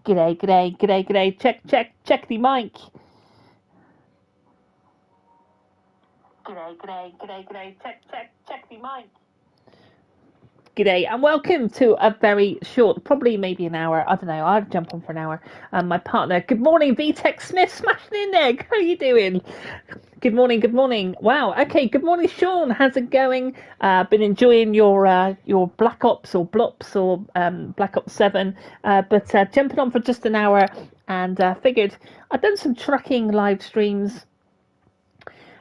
G'day, g'day, g'day, g'day. Check the mic. G'day, g'day, g'day, g'day. Check the mic. G'day, and welcome to a very short, probably maybe an hour. I don't know. I'll jump on for an hour. My partner. Good morning, VTech Smith, smashing in there. How are you doing? Good morning, good morning. Wow. Okay. Good morning, Sean. How's it going? Been enjoying your Black Ops or Blops or Black Ops 7, but jumping on for just an hour, and figured I've done some trucking live streams.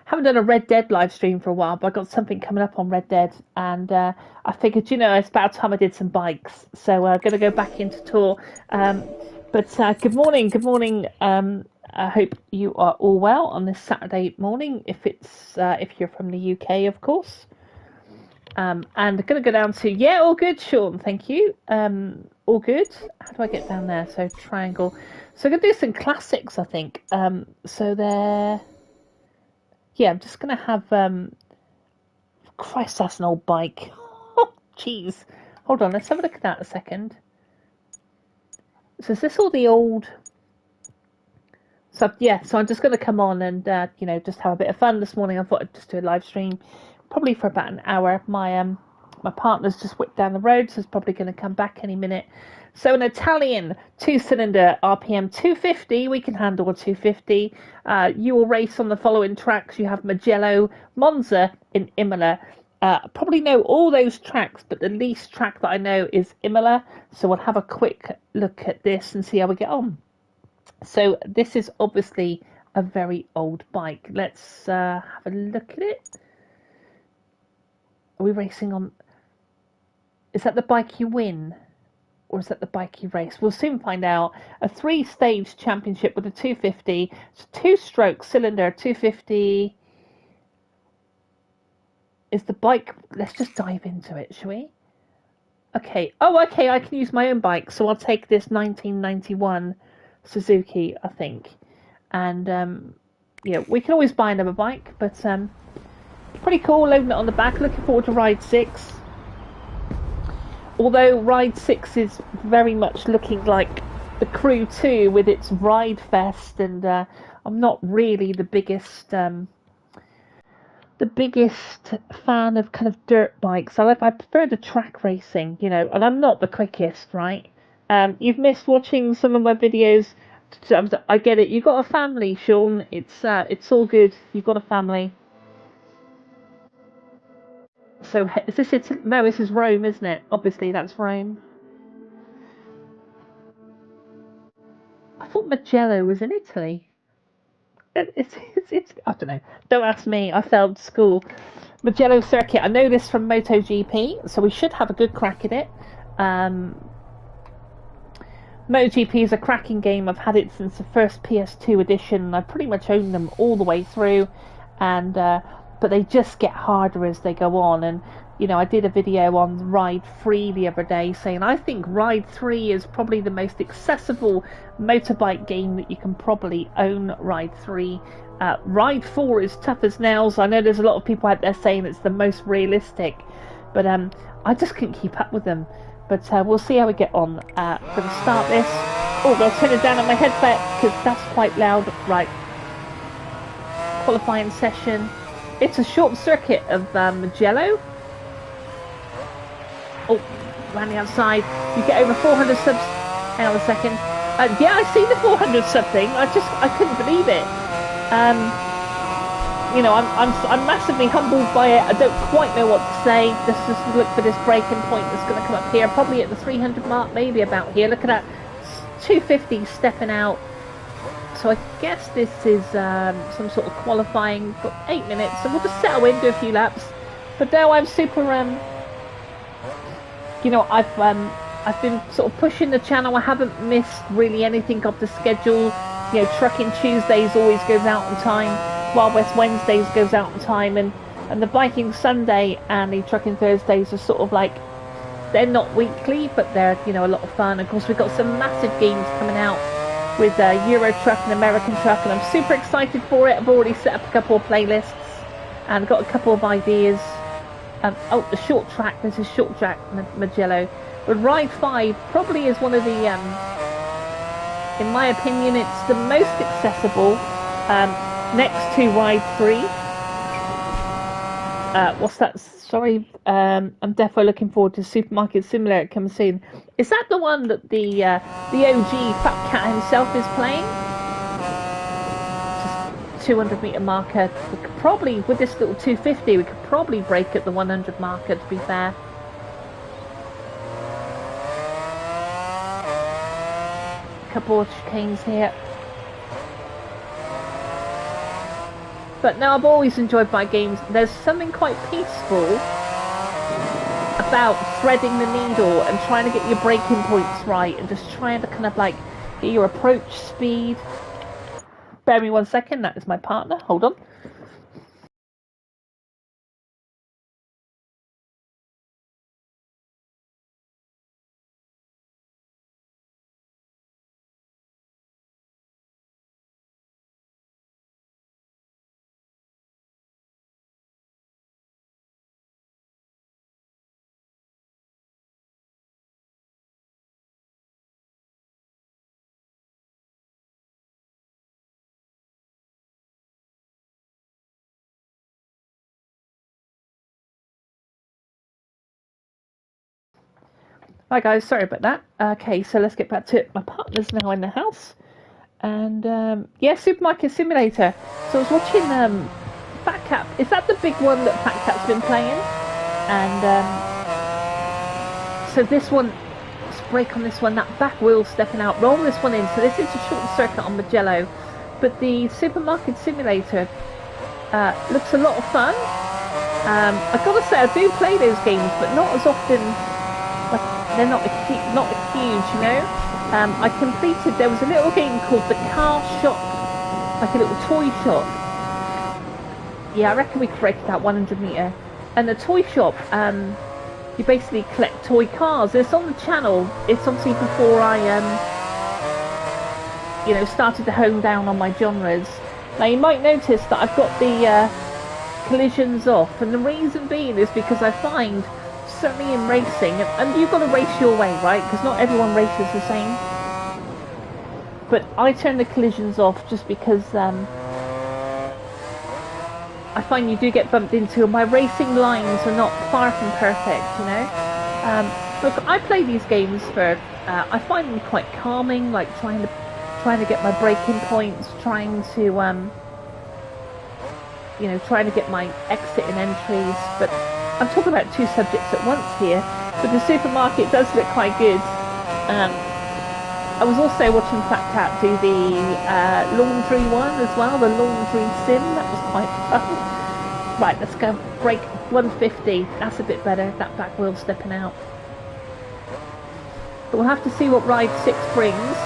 Haven't done a Red Dead live stream for a while, but I got something coming up on Red Dead, and I figured, it's about time I did some bikes. So I'm going to go back into tour. But good morning, good morning. I hope you are all well on this Saturday morning. If you're from the UK, of course. And I'm going to go down to all good, Sean. Thank you. All good. How do I get down there? So triangle. So I'm going to do some classics, I think. So there. Yeah, I'm just going to have... Christ, that's an old bike. Oh, jeez. Hold on, let's have a look at that a second. So is this all the old... So I'm just going to come on and, just have a bit of fun this morning. I thought I'd just do a live stream, probably for about an hour. My partner's just whipped down the road, so he's probably going to come back any minute. So an Italian 2-cylinder RPM 250, we can handle a 250. You will race on the following tracks. You have Mugello, Monza, and Imola. Probably know all those tracks, but the least track that I know is Imola. So we'll have a quick look at this and see how we get on. So this is obviously a very old bike. Let's have a look at it. Are we racing on... Is that the bike you win? Or is that the bike you race? We'll soon find out. A 3-stage championship with a 250. It's a 2-stroke cylinder, 250. Is the bike... Let's just dive into it, shall we? Okay. Oh, okay, I can use my own bike. So I'll take this 1991 Suzuki, I think. And, we can always buy another bike. But pretty cool, loading it on the back. Looking forward to Ride 6. Although Ride 6 is very much looking like the Crew 2 with its Ride Fest, and I'm not really the biggest fan of kind of dirt bikes. I prefer the track racing, and I'm not the quickest, right? You've missed watching some of my videos. I get it. You've got a family, Sean. It's all good. You've got a family. So is this it? No, this is Rome, isn't it? Obviously, that's Rome. I thought Mugello was in Italy. It's I don't know. Don't ask me. I failed school. Mugello circuit. I know this from MotoGP, so we should have a good crack at it. MotoGP is a cracking game. I've had it since the first PS2 edition. I pretty much own them all the way through, and but they just get harder as they go on. And I did a video on Ride 3 the other day saying I think Ride 3 is probably the most accessible motorbike game that you can probably own. Ride 3. Ride 4 is tough as nails. I know there's a lot of people out there saying it's the most realistic, but I just couldn't keep up with them. But we'll see how we get on. Going to start this. Oh, I'll turn it down on my headset because that's quite loud. Right. Qualifying session. It's a short circuit of Mugello. Oh, around the outside. You get over 400 subs. Hang on a second. I see the 400 sub thing. I couldn't believe it. I'm massively humbled by it. I don't quite know what to say. Let's just look for this breaking point that's going to come up here. Probably at the 300 mark, maybe about here. Look at that. 250 stepping out. So I guess this is some sort of qualifying for 8 minutes. So we'll just settle in, do a few laps. But no, I'm super... I've been sort of pushing the channel. I haven't missed really anything of the schedule. Trucking Tuesdays always goes out on time. Wild West Wednesdays goes out on time. And the Biking Sunday and the Trucking Thursdays are sort of like... They're not weekly, but they're, a lot of fun. Of course, we've got some massive games coming out with Euro Truck and American Truck, and I'm super excited for it. I've already set up a couple of playlists and got a couple of ideas. The short track. This is short track Mugello. But Ride 5 probably is one of the In my opinion, it's the most accessible, next to Ride 3. What's that? Sorry, I'm defo looking forward to Supermarket Simulator comes soon. Is that the one that the OG Fat Cat himself is playing? Just 200-meter marker. We could probably, with this little 250, we could probably break at the 100 marker, to be fair. Couple of chicanes here. But no, I've always enjoyed my games. There's something quite peaceful about threading the needle and trying to get your braking points right and just trying to kind of like get your approach speed. Bear me 1 second, that is my partner. Hold on. Hi guys, sorry about that. Okay, so let's get back to it. My partner's now in the house. And yeah, Supermarket Simulator. So I was watching Fat Cat. Is that the big one that Fat Cat's been playing? And so this one, let's brake on this one. That back wheel stepping out. Roll this one in. So this is a short circuit on Magello. But the Supermarket Simulator looks a lot of fun. I've got to say, I do play those games, but not as often. Like, they're not huge, you know. I completed. There was a little game called the Car Shop, like a little toy shop. Yeah, I reckon we could break it out 100 meter. And the toy shop, you basically collect toy cars. It's on the channel. It's obviously before I, you know, started to hone down on my genres. Now you might notice that I've got the collisions off, and the reason being is because I find, certainly in racing, and you've got to race your way, right? Because not everyone races the same. But I turn the collisions off just because I find you do get bumped into, and my racing lines are not far from perfect, you know. Look, I play these games for. I find them quite calming, like trying to get my braking points, trying to you know, trying to get my exit and entries. But I'm talking about two subjects at once here, but the supermarket does look quite good. I was also watching Fat Cat do the laundry one as well, the laundry sim. That was quite fun. Right, let's go break 150. That's a bit better, that back wheel stepping out. But we'll have to see what Ride 6 brings.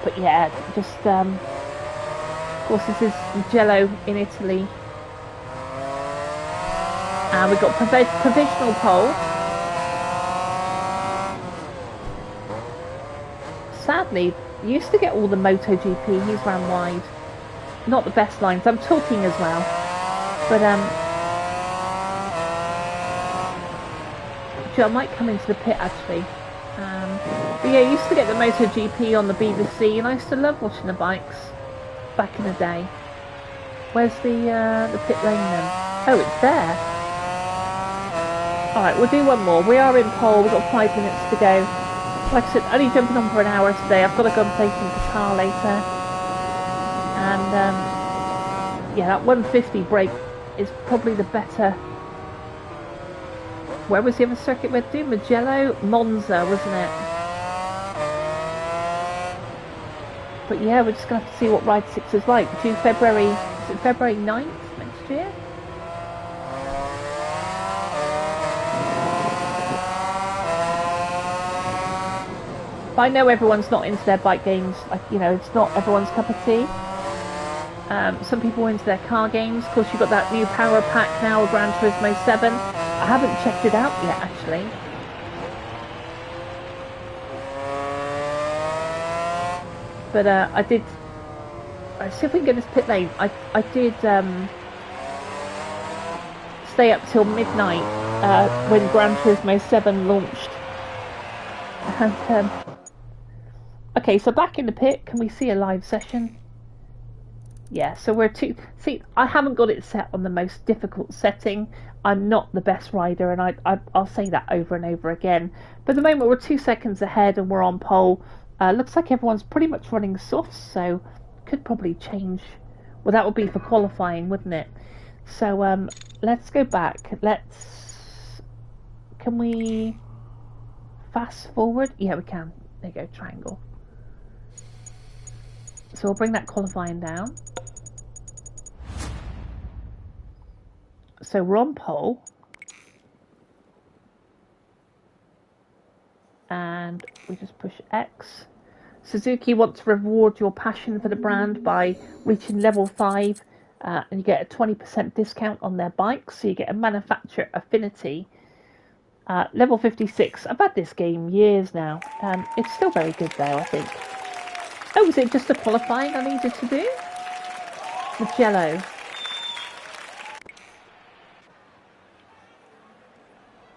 But yeah, just of course this is Jello in Italy, and we've got provisional pole. Sadly, you used to get all the MotoGP. He's ran wide, not the best lines. I'm talking as well, but I might come into the pit actually. But yeah, I used to get the MotoGP on the BBC, and I used to love watching the bikes back in the day. Where's the pit lane then? Oh, it's there. Alright, we'll do one more. We are in pole, we've got 5 minutes to go. Like I said, only jumping on for an hour today. I've got to go and play some guitar later. And yeah, that 150 break is probably the better. Where was the other circuit we'd do? Mugello? Monza, wasn't it? But yeah, we're just going to have to see what Ride 6 is like. Due February, is it February 9th next year? But I know everyone's not into their bike games. Like, you know, it's not everyone's cup of tea. Some people are into their car games. Of course, you've got that new power pack now, Gran Turismo 7. I haven't checked it out yet, actually. But I did. Let's see if we can get this pit lane. I did stay up till midnight when Gran Turismo 7 launched. And okay, so back in the pit, can we see a live session? Yeah, so we're two. See, I haven't got it set on the most difficult setting. I'm not the best rider, and I'll say that over and over again. But at the moment, we're 2 seconds ahead, and we're on pole. Looks like everyone's pretty much running softs, so could probably change. Well, that would be for qualifying, wouldn't it? So let's go back. Can we fast forward? Yeah, we can. There you go, triangle. So we'll bring that qualifying down. So we're on pole. And we just push X. Suzuki wants to reward your passion for the brand by reaching level 5, and you get a 20% discount on their bikes, so you get a manufacturer affinity. Level 56. I've had this game years now. It's still very good though, I think. Oh, was it just the qualifying I needed to do? Mugello.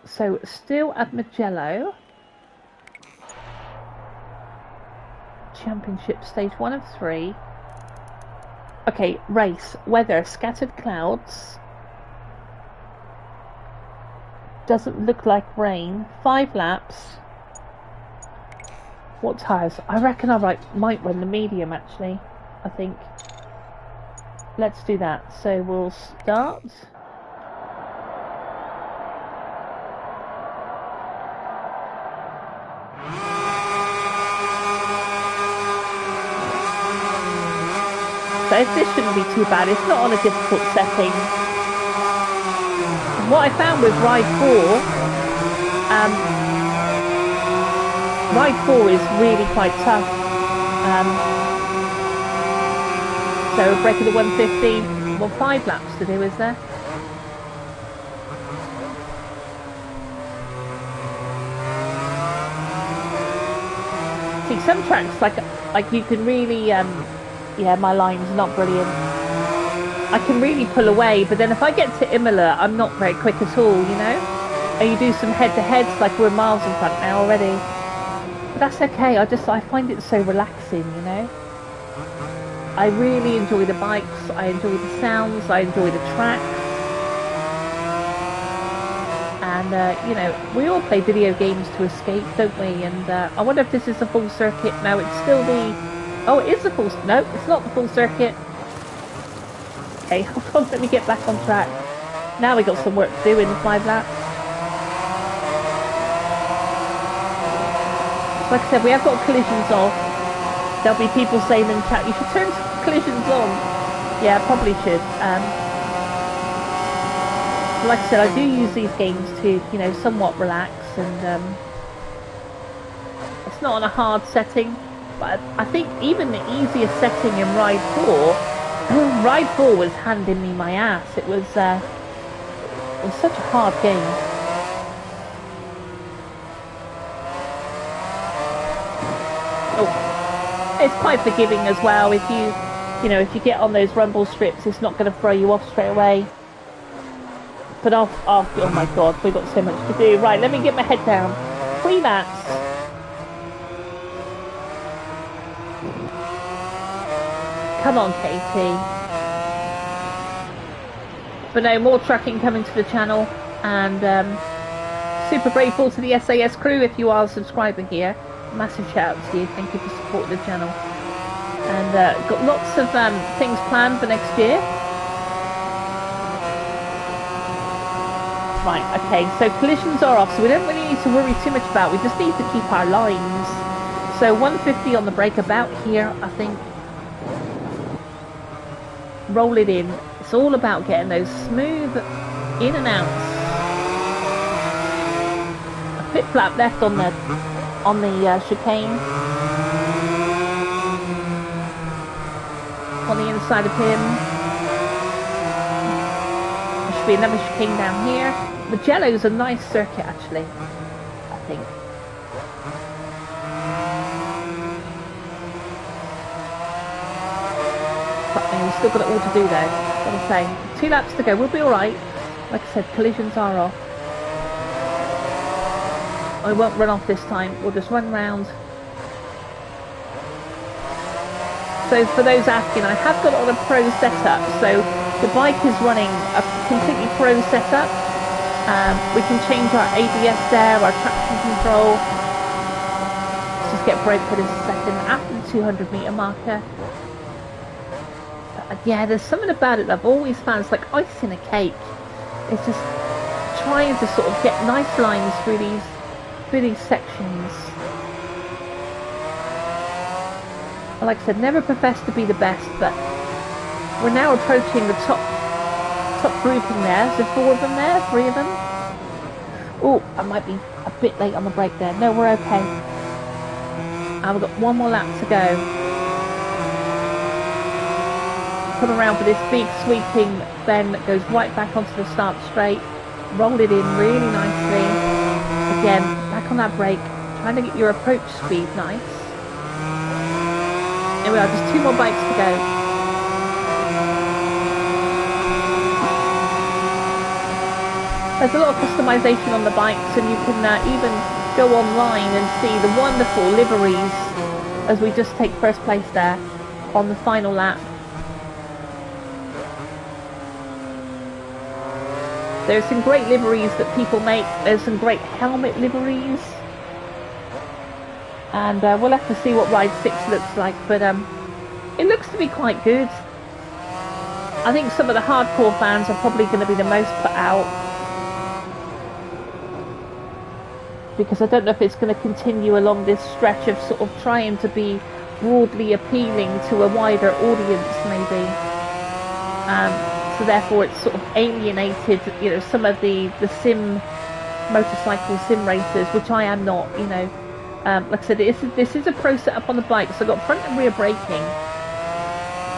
So still at Mugello. Championship stage 1 of 3. Okay, race. Weather. Scattered clouds. Doesn't look like rain. 5 laps. What tyres? I reckon I might run the medium actually. I think. Let's do that. So we'll start. So this shouldn't be too bad. It's not on a difficult setting. What I found with Ride 4, Ride 4 is really quite tough. So breaking the 150, well 5 laps to do, is there? See, some tracks like you can really yeah, my line's not brilliant. I can really pull away, but then if I get to Imola, I'm not very quick at all, you know? And you do some head-to-heads, like we're miles in front now already. But that's okay, I find it so relaxing, you know? I really enjoy the bikes, I enjoy the sounds, I enjoy the tracks. And, you know, we all play video games to escape, don't we? And I wonder if this is a full circuit. No, it's still the... Oh, it is the full... No, it's not the full circuit. Okay, hold on, let me get back on track. Now we got some work to do in 5 laps. Like I said, we have got collisions off. There'll be people saying in chat, you should turn collisions on. Yeah, probably should. Like I said, I do use these games to, you know, somewhat relax, and it's not on a hard setting. But I think even the easiest setting in Ride 4, Ride 4 was handing me my ass. It was such a hard game. Oh, it's quite forgiving as well. If you know, if you get on those rumble strips, it's not going to throw you off straight away. But oh my God, we've got so much to do. Right, let me get my head down. 3 laps. Come on, Katie. But no, more trucking coming to the channel, and super grateful to the SAS crew if you are a subscriber here. Massive shout out to you. Thank you for supporting the channel. And got lots of things planned for next year. Right, okay, so collisions are off, so we don't really need to worry too much about. We just need to keep our lines. So 150 on the brake, about here, I think. Roll it in. It's all about getting those smooth in and outs. A pit flap left on the chicane. On the inside of him. There should be another chicane down here. Mugello's a nice circuit actually, I think. We've still got it all to do though, gotta say. 2 laps to go, we'll be alright. Like I said, collisions are off. I won't run off this time. We'll just run round. So for those asking, I have got it on a pro setup. So the bike is running a completely pro setup. We can change our ABS there, our traction control. Let's just get brake for this a second after the 200 meter marker. Yeah, there's something about it that I've always found. It's like icing a cake. It's just trying to sort of get nice lines through these sections. Like I said, never profess to be the best, but we're now approaching the top grouping there. So 4 of them there, 3 of them. Oh, I might be a bit late on the brake there. No, we're okay. And we've got 1 more lap to go. Come around for this big sweeping bend that goes right back onto the start straight. Roll it in really nicely. Again, back on that brake. Trying to get your approach speed nice. Here we are, just 2 more bikes to go. There's a lot of customization on the bikes, and you can even go online and see the wonderful liveries as we just take first place there on the final lap. There's some great liveries that people make. There's some great helmet liveries. And we'll have to see what Ride 6 looks like, but it looks to be quite good. I think some of the hardcore fans are probably going to be the most put out, because I don't know if it's going to continue along this stretch of sort of trying to be broadly appealing to a wider audience, maybe. So therefore it's sort of alienated, you know, some of the motorcycle sim racers, which I am not, you know. Like I said, this is a pro setup on the bike, so I've got front and rear braking.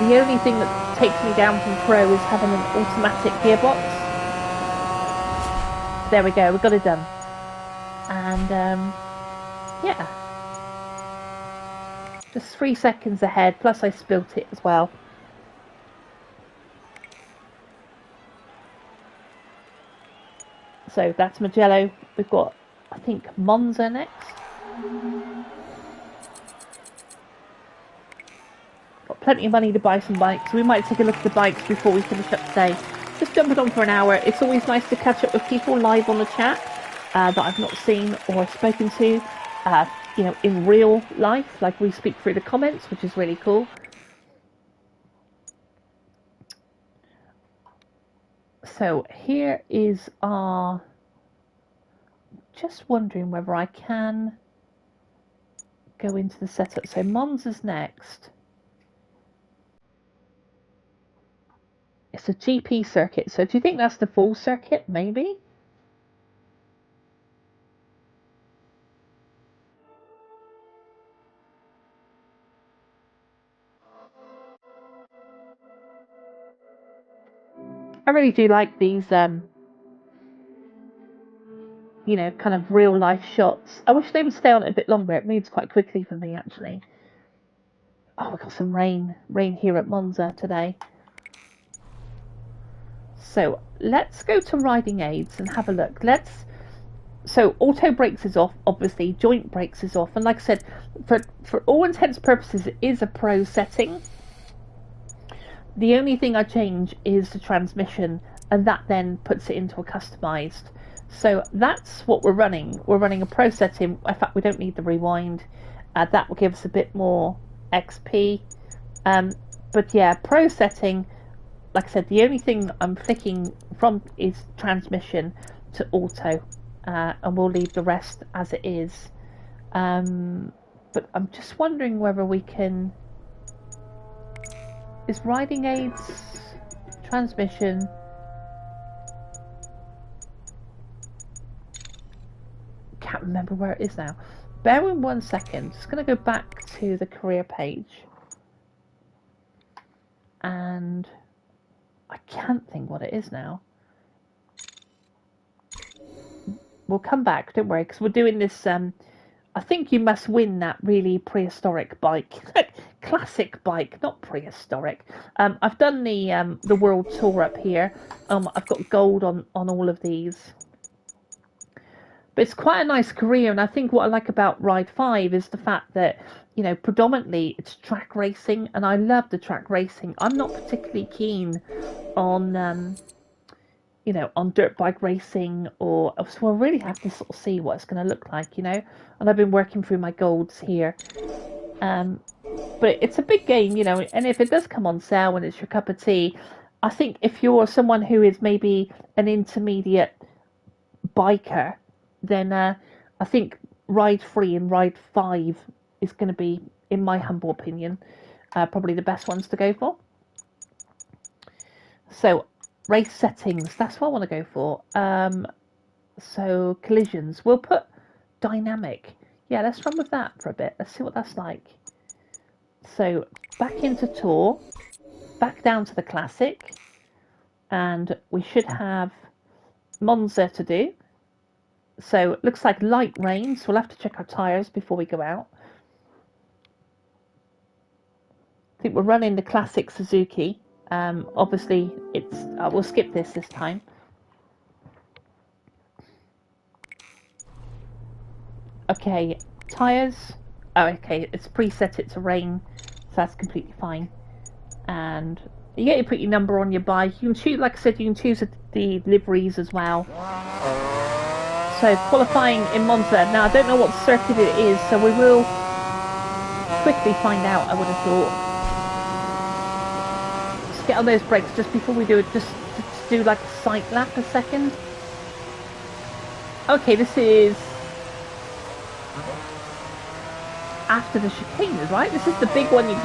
The only thing that takes me down from pro is having an automatic gearbox. There we go, we got it done. And yeah, just 3 seconds ahead, plus I spilt it as well. So that's Mugello. We've got, I think, Monza next. Got plenty of money to buy some bikes. We might take a look at the bikes before we finish up today. Just jumping on for an hour. It's always nice to catch up with people live on the chat that I've not seen or spoken to, you know, in real life. Like, we speak through the comments, which is really cool. So here is our... Just wondering whether I can go into the setup. So Monza's next. It's a GP circuit. So do you think that's the full circuit? Maybe? I really do like these, you know, kind of real life shots. I wish they would stay on it a bit longer. It moves quite quickly for me, actually. Oh, we've got some rain here at Monza today. So let's go to riding aids and have a look. So auto brakes is off, obviously. Joint brakes is off, and like I said, for all intents and purposes, it is a pro setting. The only thing I change is the transmission, and that then puts it into a customized. So that's what we're running. We're running a pro setting. In fact, we don't need the rewind. That will give us a bit more XP. But yeah, pro setting, like I said, the only thing I'm flicking from is transmission to auto, and we'll leave the rest as it is. But I'm just wondering whether we can... Is riding aids, transmission... Can't remember where it is now. Bear with 1 second. Just going to go back to the career page. And I can't think what it is now. We'll come back, don't worry, because we're doing this... I think you must win that really prehistoric bike. Classic bike, not prehistoric. I've done the world tour up here. I've got gold on all of these. But it's quite a nice career, and I think what I like about Ride 5 is the fact that, you know, predominantly it's track racing, and I love the track racing. I'm not particularly keen on, you know, on dirt bike racing, or so I really have to sort of see what it's going to look like, you know. And I've been working through my golds here, um, but it's a big game, you know. And if it does come on sale and it's your cup of tea, I think if you're someone who is maybe an intermediate biker, then I think Ride 3 and Ride 5 is going to be, in my humble opinion, probably the best ones to go for. So, race settings, that's what I want to go for. So, collisions, we'll put dynamic. Yeah, let's run with that for a bit. Let's see what that's like. So, back into Tour, back down to the Classic, and we should have Monza to do. So it looks like light rain, so we'll have to check our tyres before we go out. I think we're running the classic Suzuki. Obviously, it's we'll skip this time. Okay, tyres. Oh, okay, it's preset it to rain, so that's completely fine. And you get to put your number on your bike. You can choose, like I said, you can choose the liveries as well. So qualifying in Monza. Now I don't know what circuit it is, so we will quickly find out, I would have thought. Just get on those brakes just before we do it, just do like a sight lap a second. Okay, this is after the chicanes, right? This is the big one. You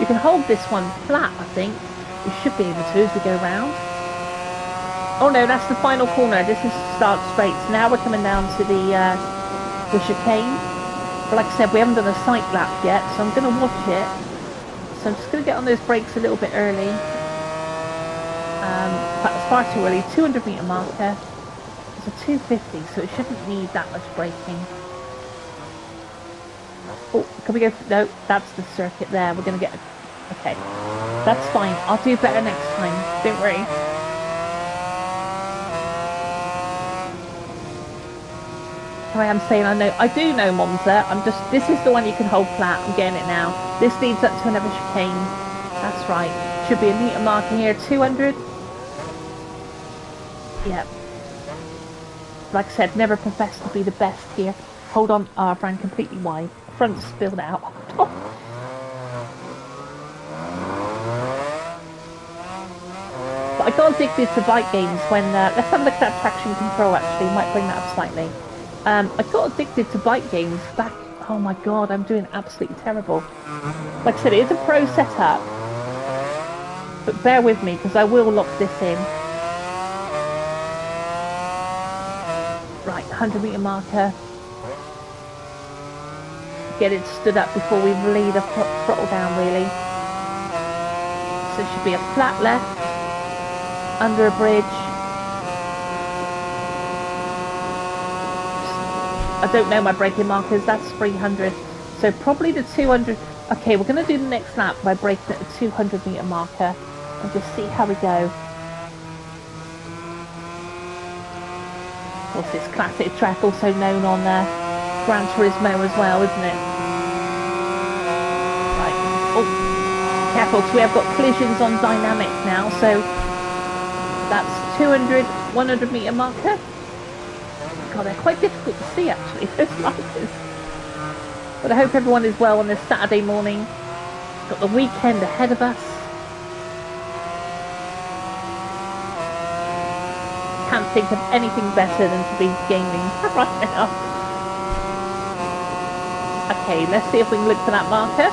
can hold this one flat, I think. You should be able to as we go round. Oh no, that's the final corner. This is start straight. So now we're coming down to the chicane. But like I said, we haven't done a sight lap yet, so I'm going to watch it. So I'm just going to get on those brakes a little bit early. It's far too early. 200 metre marker. It's a 250, so it shouldn't need that much braking. Oh, can we go? No, that's the circuit there. We're going to get... Okay, that's fine. I'll do better next time. Don't worry. I am saying I do know Monza. This is the one you can hold flat. I'm getting it now. This leads up to another chicane. That's right. Should be a metre marker here. 200. Yep. Like I said, never professed to be the best here. Hold on. Oh, I've ran completely wide. Front spilled out. But I got addicted to bike games when... let's have a look at that traction control actually. Might bring that up slightly. I got addicted to bike games back... Oh my god, I'm doing absolutely terrible. Like I said, it is a pro setup. But bear with me, because I will lock this in. Right, 100 metre marker. Get it stood up before we lay the throttle down, really. So it should be a flat left. Under a bridge. I don't know my braking markers, that's 300. So probably the 200. Okay, we're going to do the next lap by braking at the 200 metre marker and just see how we go. Of course, it's classic track, also known on Gran Turismo as well, isn't it? Right. Oh, careful, because we have got collisions on dynamic now, so that's 200, 100 metre marker. God, they're quite difficult to see actually, those markers. But I hope everyone is well on this Saturday morning. Got the weekend ahead of us. Can't think of anything better than to be gaming right now. Okay, let's see if we can look for that marker.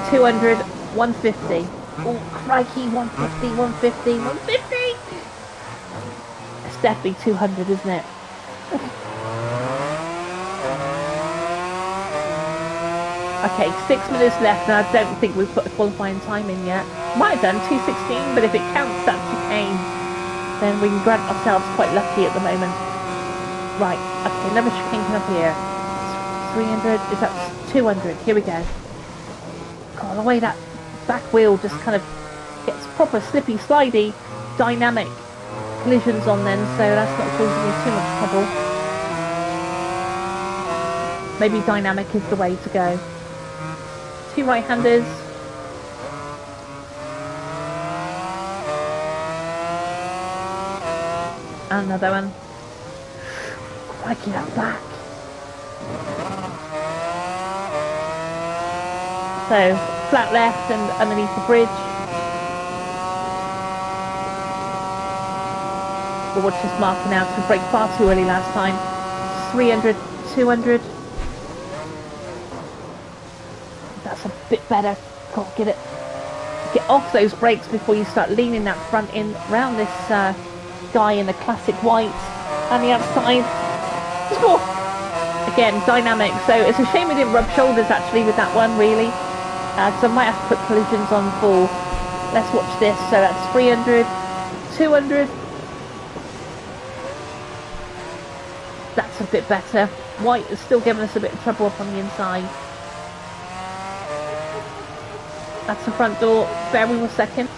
$200, 150. Oh, crikey, 150, 150, 150! It's definitely 200, isn't it? Okay, 6 minutes left, and I don't think we've put a qualifying time in yet. Might have done 2:16, but if it counts that chicane, then we can grant ourselves quite lucky at the moment. Right, okay, another chicane coming up here. 300, is that 200? Here we go. God, the way that back wheel just kind of gets proper slippy, slidey, dynamic collisions on then, so that's not causing me too much trouble. Maybe dynamic is the way to go. 2 right-handers. And another one. Crikey, that back. So, flat left and underneath the bridge. But watch this marker now, to brake far too early last time. 300, 200. That's a bit better. Can't get it. Get off those brakes before you start leaning that front in round this guy in the classic white and the outside. Oh. Again, dynamic. So it's a shame we didn't rub shoulders actually with that one, really. So I might have to put collisions on for. Let's watch this. So that's 300, 200. That's a bit better. White is still giving us a bit of trouble up on the inside. That's the front door. Bear with me a second.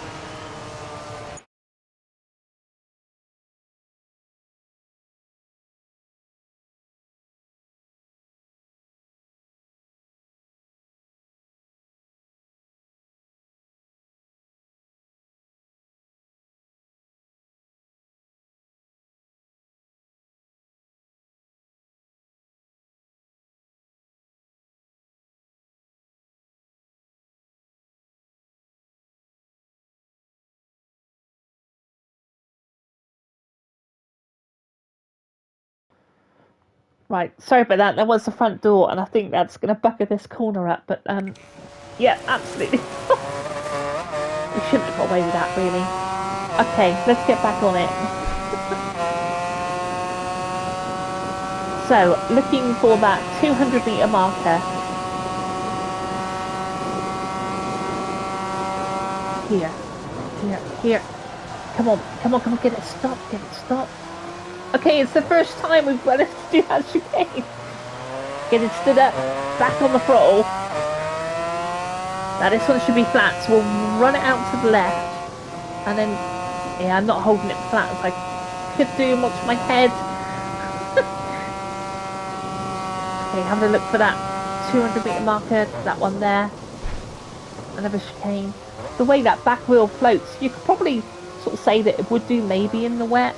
Right, sorry about that. There was the front door, and I think that's going to bucket this corner up. But yeah, absolutely. We shouldn't have got away with that, really. Okay, let's get back on it. So, looking for that 200-meter marker. Here, here, here. Come on, come on, come on, get it stopped, get it stopped. Okay, it's the first time we've managed to do that chicane. Get it stood up, back on the throttle. Now this one should be flat, so we'll run it out to the left. And then, yeah, I'm not holding it flat as I could do, watch my head. Okay, having a look for that 200-meter marker, that one there. Another chicane. The way that back wheel floats, you could probably sort of say that it would do maybe in the wet.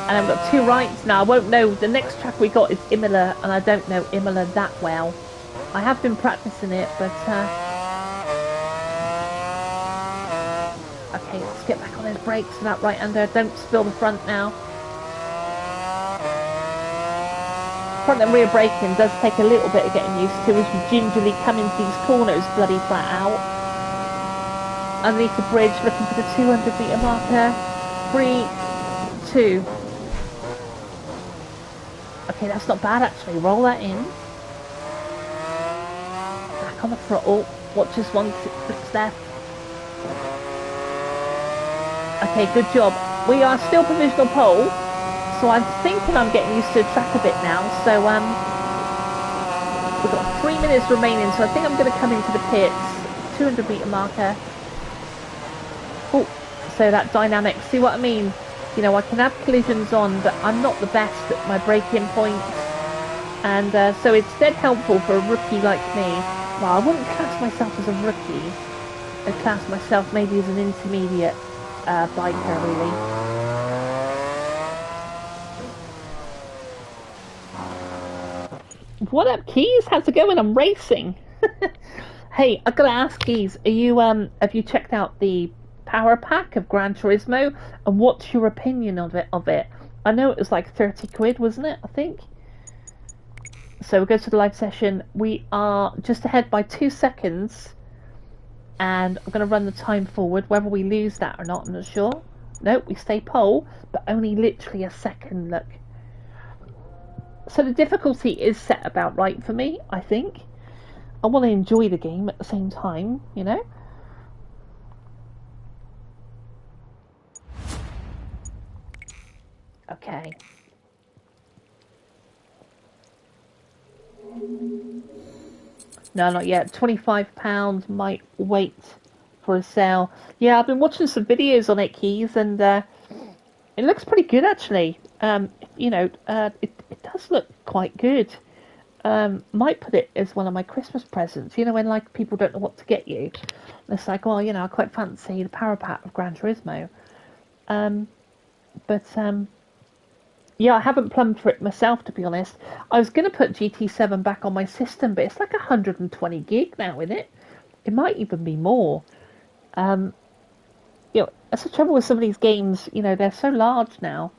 And I've got 2 rights now. I won't know. The next track we got is Imola, and I don't know Imola that well. I have been practicing it, but okay, let's get back on those brakes and that right-hander. Don't spill the front now. Front and rear braking does take a little bit of getting used to as you gingerly come into these corners bloody flat out. Underneath the bridge, looking for the 200-meter marker. 3, 2. Okay, that's not bad actually. Roll that in. Back on the throttle. Watch this one flips left. Okay, good job. We are still provisional pole, so I'm thinking I'm getting used to the track a bit now. So we've got 3 minutes remaining, so I think I'm going to come into the pits. 200-meter marker. Oh, so that dynamic. See what I mean? You know, I can have collisions on, but I'm not the best at my braking points. And so it's dead helpful for a rookie like me. Well, I wouldn't class myself as a rookie. I'd class myself maybe as an intermediate biker, really. What up, Keys? How's it going? I'm racing. Hey, I gotta ask, Keys, are you have you checked out the power pack of Gran Turismo, and what's your opinion of it? I know it was like 30 quid, wasn't it? I think. So we go to the live session. We are just ahead by 2 seconds, and I'm going to run the time forward. Whether we lose that or not, I'm not sure. No, we stay pole, but only literally a second. Look. So the difficulty is set about right for me, I think. I want to enjoy the game at the same time, you know. Okay. No, not yet. £25 might wait for a sale. Yeah, I've been watching some videos on it, Keys, and it looks pretty good actually. It does look quite good. Might put it as one of my Christmas presents. You know, when like people don't know what to get you, it's like, well, I quite fancy the Power Pack of Gran Turismo. But yeah, I haven't plumbed for it myself, to be honest. I was going to put GT7 back on my system, but it's like 120 gig now, isn't it? It might even be more. That's the trouble with some of these games. They're so large now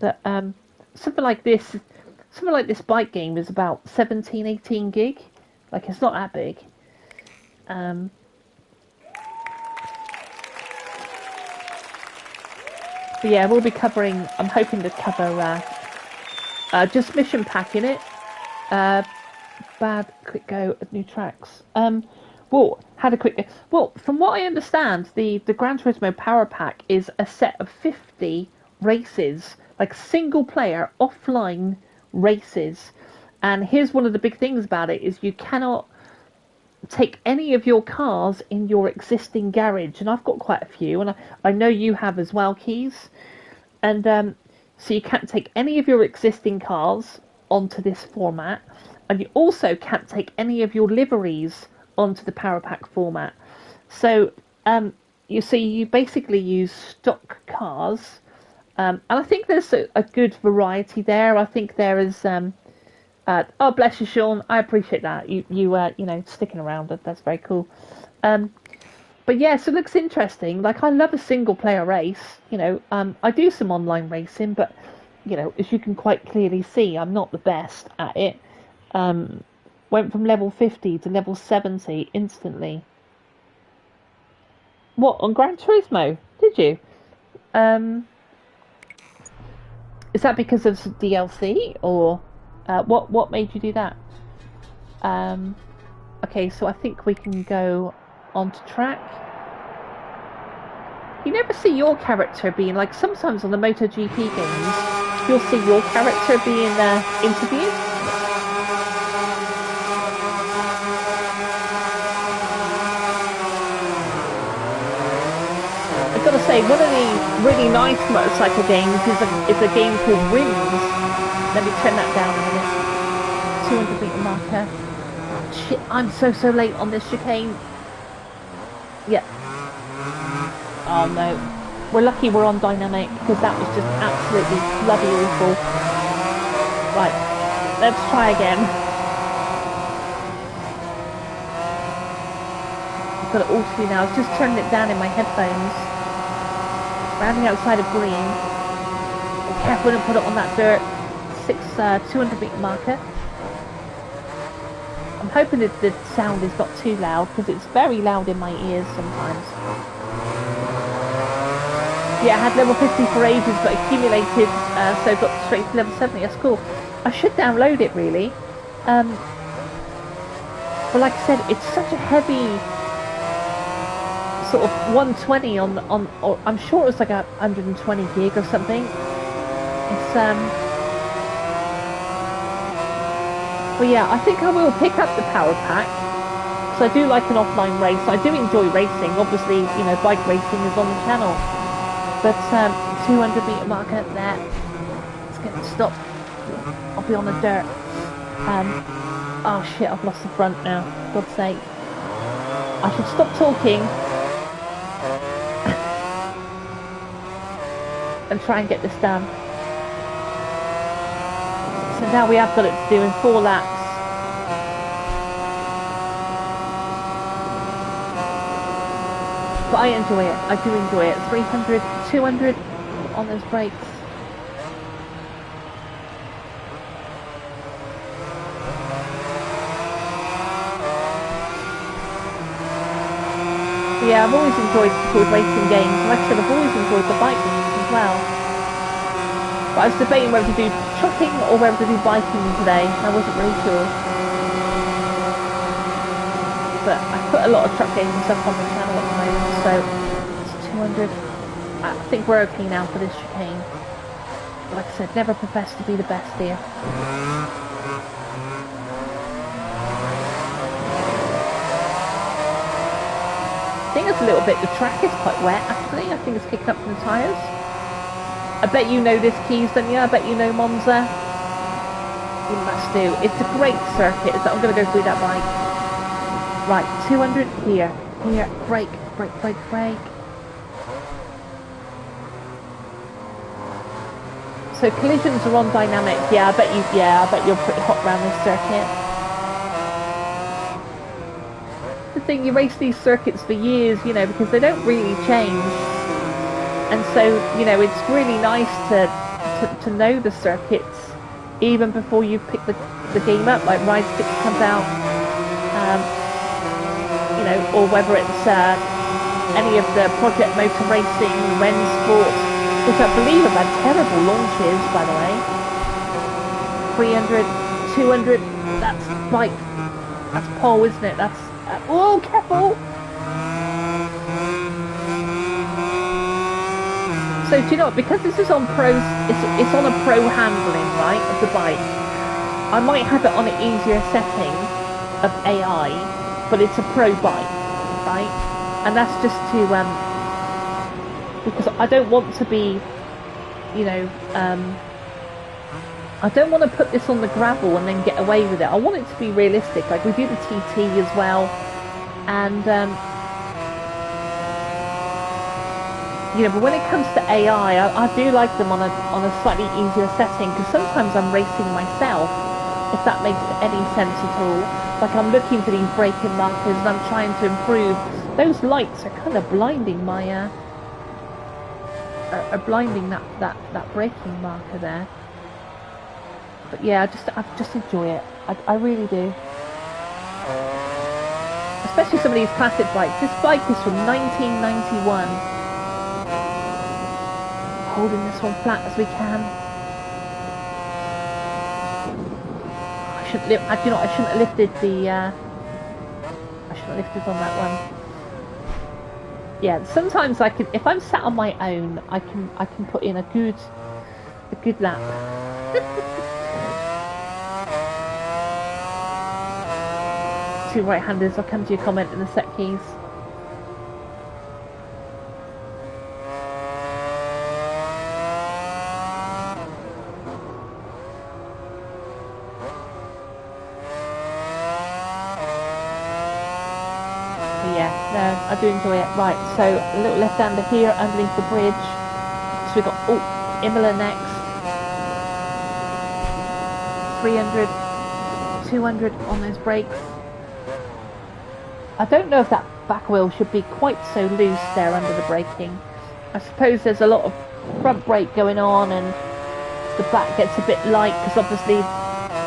that something like this bike game is about 17, 18 gig. Like, it's not that big. But yeah, we'll be covering. I'm hoping to cover just mission pack in it. Bad quick go at new tracks. Had a quick go. Well, from what I understand, the Gran Turismo Power Pack is a set of 50 races, like single player offline races. And here's one of the big things about it is you cannot take any of your cars in your existing garage, and I've got quite a few, and I know you have as well, Keys. And so you can't take any of your existing cars onto this format, and you also can't take any of your liveries onto the Power Pack format. So you basically use stock cars, and I think there's a good variety there. I think there is. Oh, bless you, Sean. I appreciate that. You sticking around. That's very cool. But yes, it looks interesting. Like, I love a single player race. I do some online racing, but as you can quite clearly see, I'm not the best at it. Went from level 50 to level 70 instantly. What, on Gran Turismo? Did you? Is that because of DLC or? What made you do that? Okay, so I think we can go onto track. You never see your character being like, sometimes on the MotoGP games, you'll see your character being interviewed. I've got to say, one of the really nice motorcycle games is a game called Rims. Let me turn that down a minute. 200 meter marker. Shit, I'm so late on this chicane. Yeah. Oh no. We're lucky we're on dynamic, because that was just absolutely bloody awful. Right. Let's try again. I've got it all to do now. I was just turning it down in my headphones. Rounding outside of green. Be careful to put it on that dirt. 200 meter marker. I'm hoping that the sound is not too loud, because it's very loud in my ears sometimes. Yeah, I had level 50 for ages, but accumulated, so got straight to level 70. That's cool. I should download it, really. But like I said, it's such a heavy sort of 120 on I'm sure it's like 120 gig or something. It's But yeah, I think I will pick up the Power Pack, because I do like an offline race. I do enjoy racing. Obviously, bike racing is on the channel. But 200 meter marker there. Let's get it stopped. I'll be on the dirt. Oh shit, I've lost the front now. For God's sake. I should stop talking and try and get this done. So now we have got it to do in 4 laps. But I enjoy it. I do enjoy it. 300, 200 on those brakes. But yeah, I've always enjoyed racing games. Like I said, I've always enjoyed the bike games as well. But I was debating whether to do trucking or whether to do biking today. I wasn't really sure. But I put a lot of truck games and stuff on the channel at the moment, so it's 200. I think we're okay now for this chicane. But like I said, never profess to be the best here. think it's a little bit, the track is quite wet actually. I think it's kicking up from the tyres. I bet you know this, Keys, don't you? I bet you know Monza. You must do. It's a great circuit. I'm going to go through that bike. Right, 200 here. Here, brake, brake, brake, brake. So collisions are on dynamic. Yeah, I bet you're pretty hot around this circuit. The thing, you race these circuits for years, you know, because they don't really change. And so, you know, it's really nice to know the circuits even before you pick the game up, like Ride 6 comes out, you know, or whether it's any of the Project Motor Racing, Ren Sport, which I believe have had terrible launches, by the way. 300, 200, that's like, that's pole, isn't it? That's, oh, careful! So do you know what, because this is on pro, it's on a pro handling, right, of the bike, I might have it on an easier setting of AI, but it's a pro bike, right? And that's just to, because I don't want to be, you know, I don't want to put this on the gravel and then get away with it. I want it to be realistic. Like we do the TT as well, and you know, but when it comes to AI, I do like them on a slightly easier setting, because sometimes I'm racing myself, if that makes any sense at all. Like I'm looking for these braking markers and I'm trying to improve. Those lights are kind of blinding my are blinding that braking marker there. But yeah, I just enjoy it. I really do. Especially some of these classic bikes. This bike is from 1991. Holding this one flat as we can. I shouldn't have lifted the. I shouldn't have lifted on that one. Yeah, sometimes I can, if I'm sat on my own, I can put in a good lap. Two right-handers. I'll come to your comment in a sec, Keys. I do enjoy it. Right, so a little left-hander here underneath the bridge. So we've got, Imola next. 300, 200 on those brakes. I don't know if that back wheel should be quite so loose there under the braking. I suppose there's a lot of front brake going on and the back gets a bit light because obviously,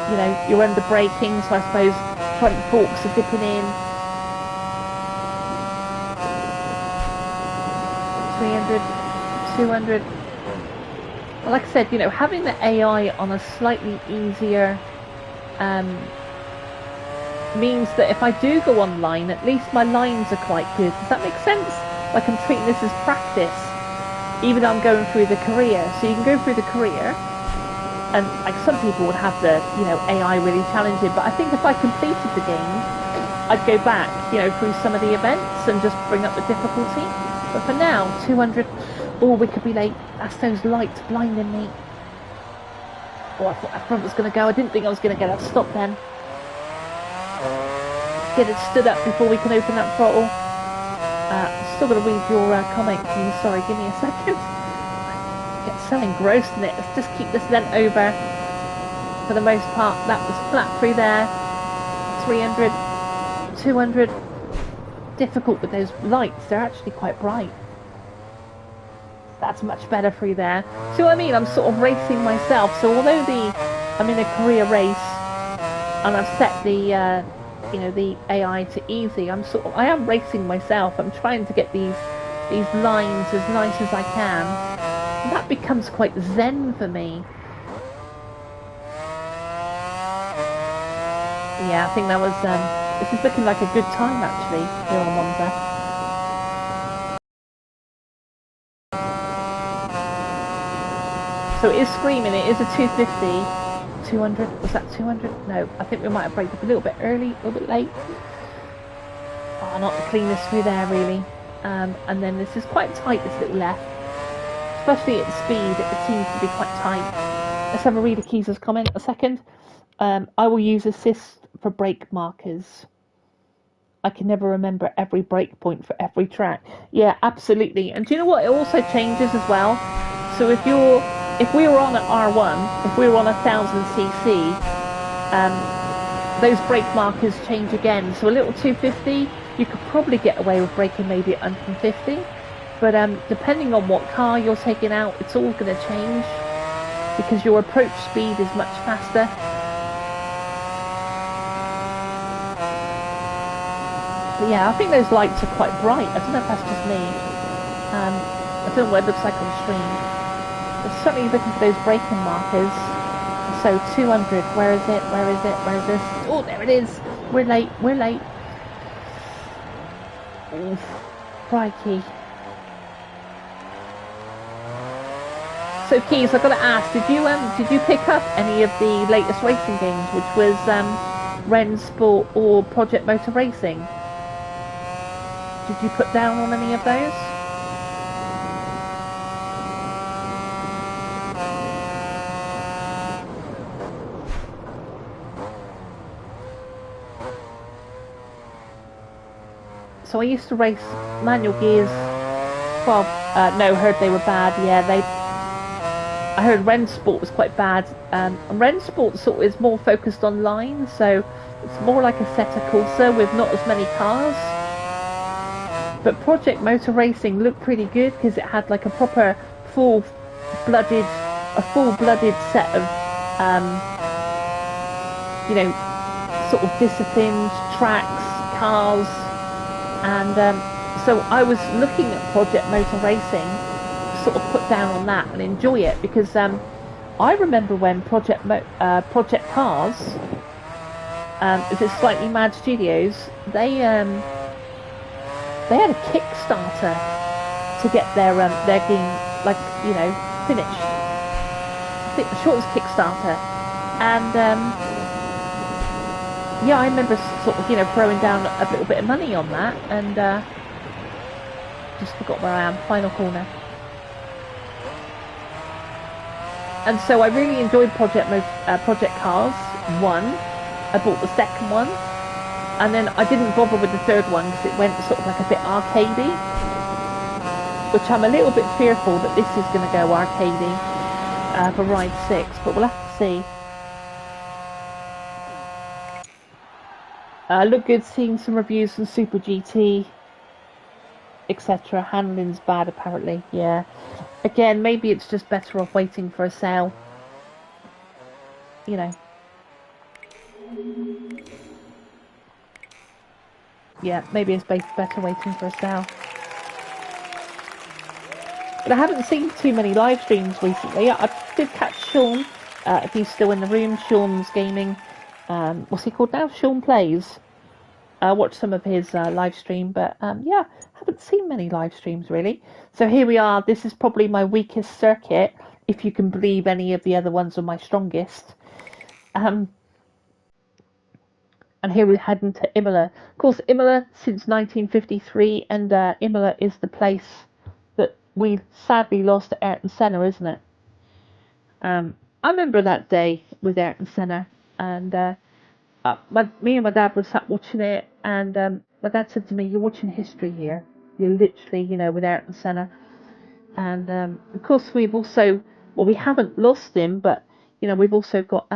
you know, you're under braking, so I suppose front forks are dipping in. 300, 200. Well, like I said, you know, having the AI on a slightly easier means that if I do go online, at least my lines are quite good. Does that make sense? Like I'm treating this as practice, even though I'm going through the career. So you can go through the career, and like some people would have the, you know, AI really challenging. But I think if I completed the game, I'd go back, you know, through some of the events and just bring up the difficulty. But for now, 200, we could be late. That's those lights blinding me. I thought that front was going to go. I didn't think I was going to get that stop then. Get it stood up before we can open that throttle. Still going to read your comment, please. Sorry, give me a second. It's so engrossed in it. Let's just keep this lent over. For the most part, that was flat through there. 300, 200. Difficult with those lights, they're actually quite bright. That's much better through there. See what I mean? I'm sort of racing myself. So although I'm in a career race and I've set the you know, the AI to easy, I am racing myself. I'm trying to get these lines as nice as I can. And that becomes quite zen for me. Yeah, I think that was this is looking like a good time actually here on Monza. So it is screaming, it is a 250. 200, was that 200? No, I think we might have braked up a little bit early, a little bit late. Oh, not the cleanest through there really. and then this is quite tight, this little left, especially at speed. It seems to be quite tight. Let's have a read of Keys' comment a second. I will use assist for brake markers. I can never remember every break point for every track. Yeah, absolutely. And do you know what? It also changes as well. So if we were on an R1, if we were on 1000cc, those brake markers change again. So a little 250, you could probably get away with braking maybe at 150. But depending on what car you're taking out, it's all going to change because your approach speed is much faster. But yeah, I think those lights are quite bright. I don't know if that's just me. I don't know what it looks like on stream. But certainly looking for those braking markers. So 200, where is it? Where is it? Where is this? Oh, there it is. We're late. We're late. Oof. Crikey. So Keys, I've got to ask, did you pick up any of the latest racing games, which was Ren Sport or Project Motor Racing? Did you put down on any of those? So I used to race manual gears. Well, no, heard they were bad. Yeah, I heard Ren Sport was quite bad. And Ren Sport sort of is more focused on lines, so it's more like a Assetto Corsa with not as many cars. But Project Motor Racing looked pretty good because it had like a proper full-blooded set of, sort of disciplined tracks, cars, and so I was looking at Project Motor Racing, sort of put down on that and enjoy it because I remember when Project Cars, is it Slightly Mad Studios? They had a Kickstarter to get their game, finished. I think the short was Kickstarter, and yeah, I remember sort of throwing down a little bit of money on that, and just forgot where I am. Final corner. And so I really enjoyed Project Cars 1. I bought the second one. And then I didn't bother with the third one because it went sort of like a bit arcadey, which I'm a little bit fearful that this is going to go arcadey for Ride 6, but we'll have to see. Look good seeing some reviews from Super GT, etc. Handling's bad apparently, yeah. Again, maybe it's just better off waiting for a sale. Yeah, maybe it's better waiting for a sale. But I haven't seen too many live streams recently. I did catch Sean, if he's still in the room. Sean's gaming. What's he called now? Sean Plays. I watched some of his live stream, but yeah, haven't seen many live streams really. So here we are. This is probably my weakest circuit, if you can believe any of the other ones are my strongest. And here we're heading to Imola. Of course, Imola since 1953, and Imola is the place that we sadly lost to Ayrton Senna, isn't it? I remember that day with Ayrton Senna, and me and my dad were sat watching it, and my dad said to me, "You're watching history here. You're literally, with Ayrton Senna." And of course, we haven't lost him, but we've also got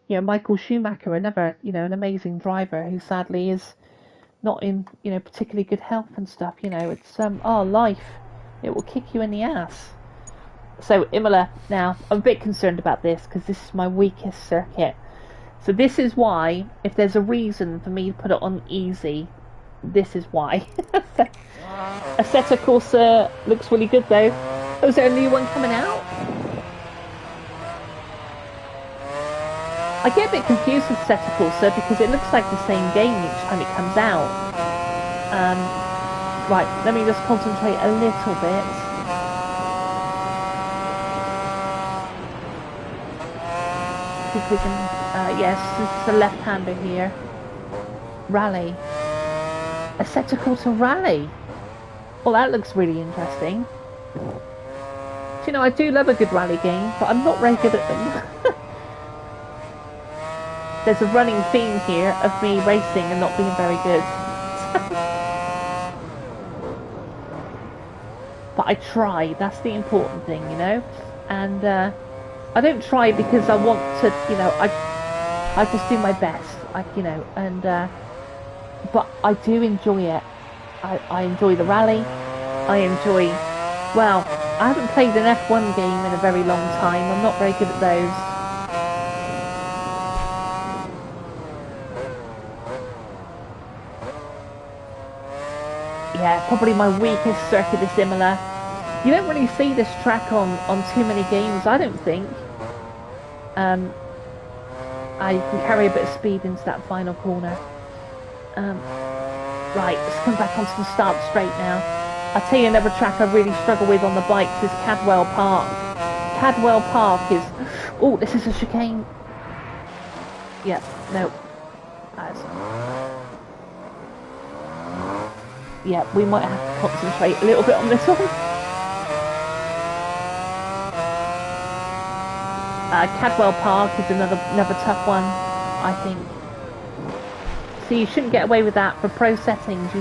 Michael Schumacher, another, an amazing driver who sadly is not in, particularly good health and stuff. It's life. It will kick you in the ass. So Imola, now I'm a bit concerned about this because this is my weakest circuit. So this is why, if there's a reason for me to put it on easy, this is why. Assetto Corsa looks really good though. Oh, is there a new one coming out? I get a bit confused with Assetto Corsa because it looks like the same game each time it comes out. Right, let me just concentrate a little bit. See if we can, yes, this is a left-hander here. Rally. Assetto Corsa Rally. Well, that looks really interesting. Do you know, I do love a good rally game, but I'm not very good at them. There's a running theme here of me racing and not being very good. But I try, that's the important thing, you know? And I don't try because I want to, you know, I just do my best, you know, and but I do enjoy it. I enjoy the rally. I enjoy, well, I haven't played an F1 game in a very long time. I'm not very good at those. Yeah, probably my weakest circuit is similar. You don't really see this track on too many games, I don't think. I can carry a bit of speed into that final corner. Right, let's come back onto the start straight now. I'll tell you another track I really struggle with on the bikes is Cadwell Park. Cadwell Park is... Oh, this is a chicane. Yeah, no. Yeah, we might have to concentrate a little bit on this one. Cadwell Park is another tough one, I think. So you shouldn't get away with that for pro settings.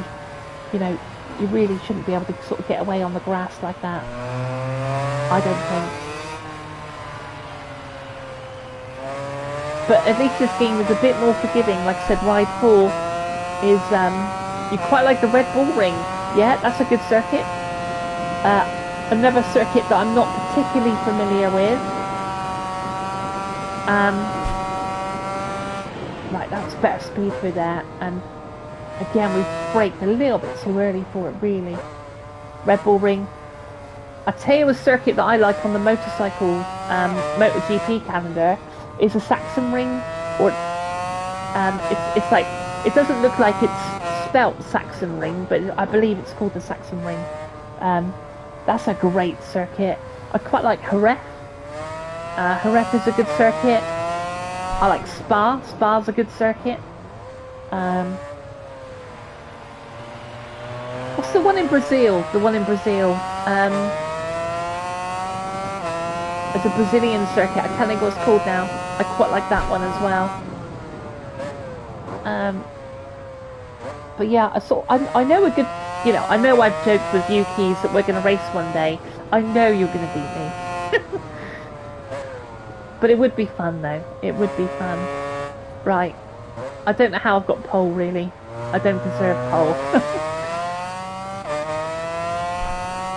You know, you really shouldn't be able to sort of get away on the grass like that. I don't think. But at least this game is a bit more forgiving. Like I said, Ride 4 is, you quite like the Red Bull Ring. Yeah, that's a good circuit. Another circuit that I'm not particularly familiar with. Right, that's better speed through there, and again we braked a little bit too early for it, really. Red Bull Ring. I tell you a circuit that I like on the motorcycle MotoGP calendar is a Saxon Ring, or it's like, it doesn't look like it's spelt Saxon Ring, but I believe it's called the Saxon Ring. That's a great circuit. I quite like Jerez. Jerez is a good circuit. I like Spa. Spa's a good circuit. What's the one in Brazil? The one in Brazil. It's a Brazilian circuit. I can't think what it's called now. I quite like that one as well. But yeah, I know a good, you know, I know I've joked with you, Keys, that we're going to race one day. I know you're going to beat me. But it would be fun, though. It would be fun. Right. I don't know how I've got pole, really. I don't deserve pole.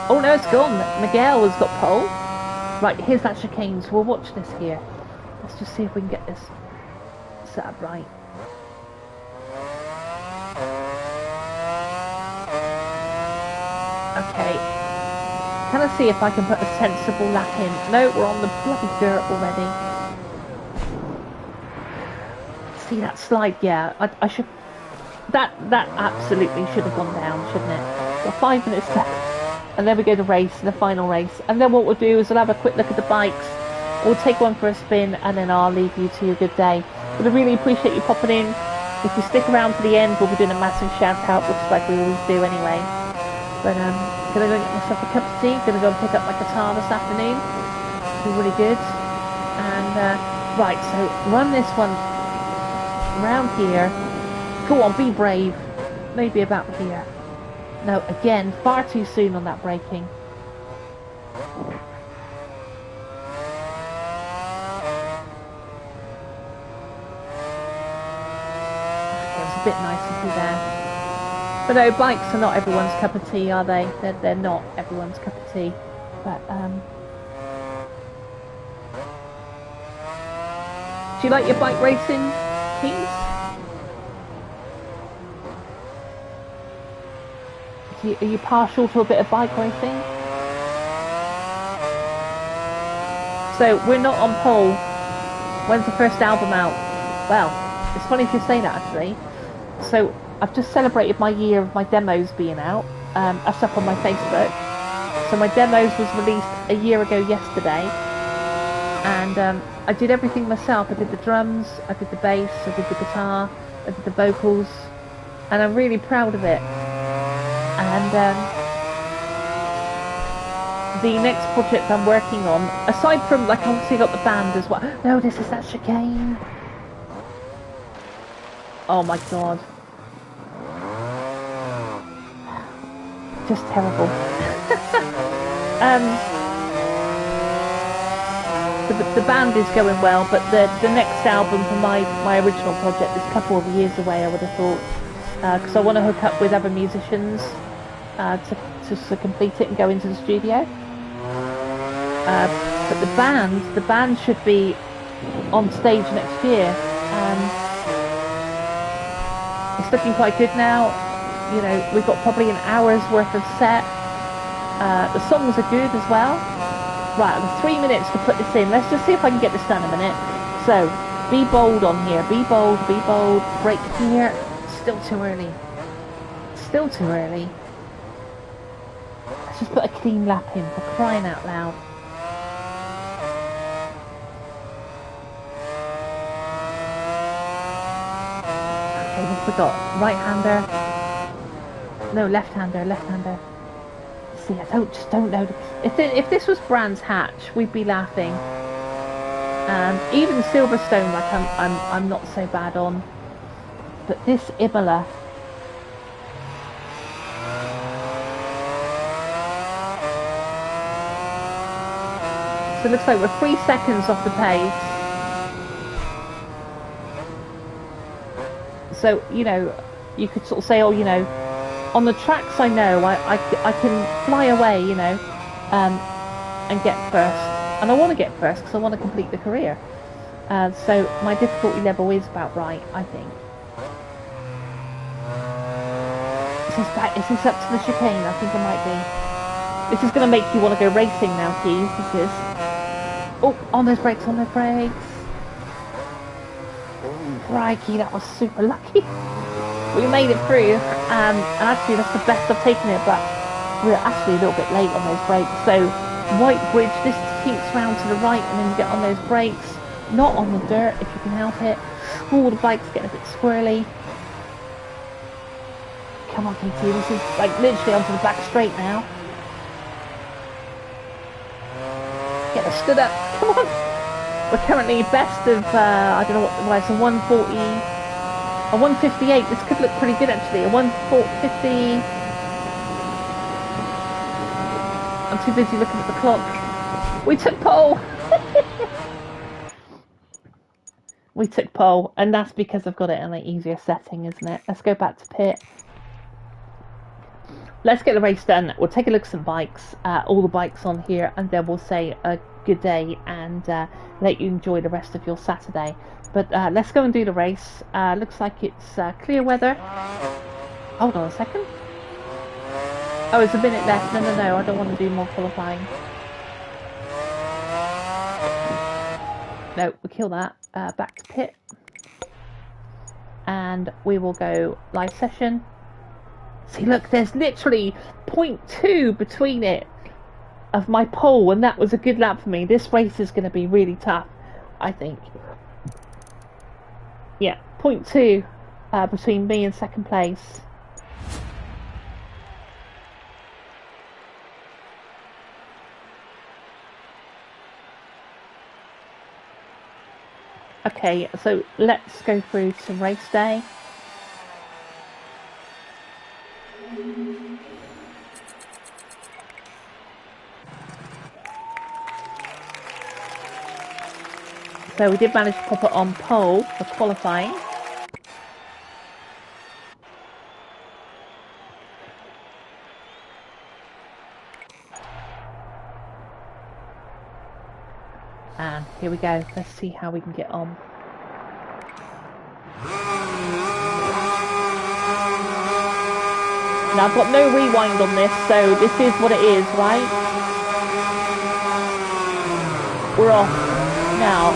Oh, no, it's gone. Miguel has got pole. Right, here's that chicane, so we'll watch this here. Let's just see if we can get this set up right. Okay. Can I see if I can put a sensible lap in? No, we're on the bloody dirt already. See that slide? Yeah, I should... That absolutely should have gone down, shouldn't it? Got 5 minutes left. And then we go to race, the final race. And then what we'll do is we'll have a quick look at the bikes. We'll take one for a spin, and then I'll leave you to a good day. But I really appreciate you popping in. If you stick around to the end, we'll be doing a massive shout out, looks like we always do anyway. But gonna go get myself a cup of tea, gonna go and pick up my guitar this afternoon. It'll be really good. And right, so run this one around here. Go on, be brave. Maybe about here. No, again, far too soon on that braking. It's a bit nicer through there. But no, bikes are not everyone's cup of tea, are they? They're not everyone's cup of tea. But, do you like your bike racing, Keys? Are you partial to a bit of bike racing? So, we're not on pole. When's the first album out? Well, it's funny if you say that, actually. So, I've just celebrated my year of my demos being out. That's up on my Facebook. So, my demos was released a year ago yesterday. And I did everything myself. I did the drums, I did the bass, I did the guitar, I did the vocals. And I'm really proud of it. And the next project I'm working on, aside from, like, obviously got the band as well. No, this is that chicane. Oh my god. Just terrible. The band is going well, but the next album for my original project is a couple of years away, I would have thought. Because I want to hook up with other musicians to complete it and go into the studio. But the band should be on stage next year. It's looking quite good now. You know, we've got probably an hour's worth of set. The songs are good as well. Right, I've got 3 minutes to put this in. Let's just see if I can get this done in a minute. So, be bold on here. Be bold, be bold. Break here. Still too early. Still too early. Let's just put a clean lap in, for crying out loud. Okay, what have we got? Right-hander. No, left-hander, left-hander. See, I don't know. If this was Brands Hatch, we'd be laughing. Even Silverstone, like I'm not so bad on. But this Imola. So it looks like we're 3 seconds off the pace. So, you know, you could sort of say, oh, you know, on the tracks I know, I can fly away, you know, and get first. And I want to get first because I want to complete the career. So my difficulty level is about right, I think. Is this up to the chicane? I think it might be. This is going to make you want to go racing now, Keys. This is. Oh, on those brakes, on those brakes. Crikey, that was super lucky. We made it through, and actually that's the best I've taken it, but we're actually a little bit late on those brakes. So, White Bridge, this kinks round to the right, and then you get on those brakes, not on the dirt if you can help it. Oh, the bike's getting a bit squirrely. Come on, KT, this is like literally onto the back straight now. Get her stood up, come on. We're currently best of, I don't know what, it's a 140, a 158, this could look pretty good actually, a 150, I'm too busy looking at the clock. We took pole! We took pole, and that's because I've got it in an easier setting, isn't it? Let's go back to pit. Let's get the race done. We'll take a look at some bikes, all the bikes on here, and then we'll say a good day and let you enjoy the rest of your Saturday. But let's go and do the race. Looks like it's clear weather. Hold on a second. Oh, it's a minute left. No, I don't want to do more qualifying. No, we'll kill that. Back to pit. And we will go live session. See, look, there's literally 0.2 between it of my pole, and that was a good lap for me. This race is going to be really tough, I think. Yeah, 0.2 between me and second place. Okay, so let's go through to race day. So we did manage to pop it on pole for qualifying. And here we go. Let's see how we can get on. Now I've got no rewind on this, so this is what it is, right? We're off. Now,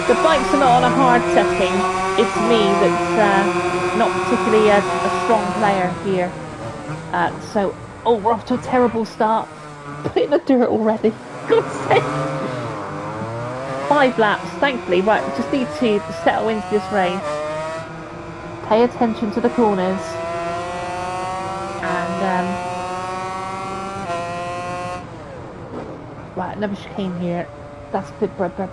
the bikes are not on a hard setting. It's me that's not particularly a strong player here. So, oh, we're off to a terrible start. Put it in the dirt already. God's sake. 5 laps, thankfully. Right, we just need to settle into this race. Pay attention to the corners. And Right, another chicane here. That's a bit better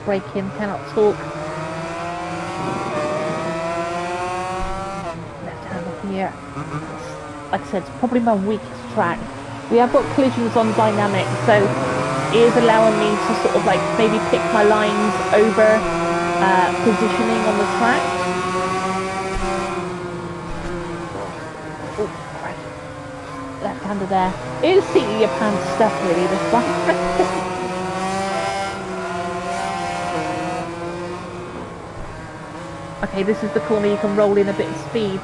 braking, cannot talk. Left hand up here. Like I said, it's probably my weakest track. We have got collisions on dynamic, so it is allowing me to sort of like maybe pick my lines over positioning on the track. Oh, right. Left-hander there. It is seat of your pants stuff, really, this one. Okay, this is the corner you can roll in a bit of speed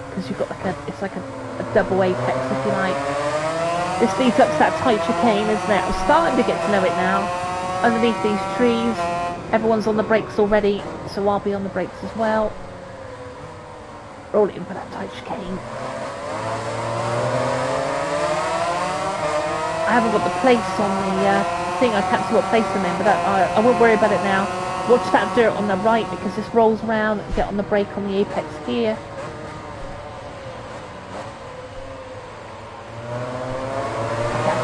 because you've got like it's like a double apex, if you like. This leads up to that tight chicane, isn't it? I'm starting to get to know it now. Underneath these trees, everyone's on the brakes already, so I'll be on the brakes as well. Roll it in for that tight chicane. I haven't got the place on the thing, I can't see what place I'm in, but I won't worry about it now. Watch that dirt on the right because this rolls around. Get on the brake on the apex here.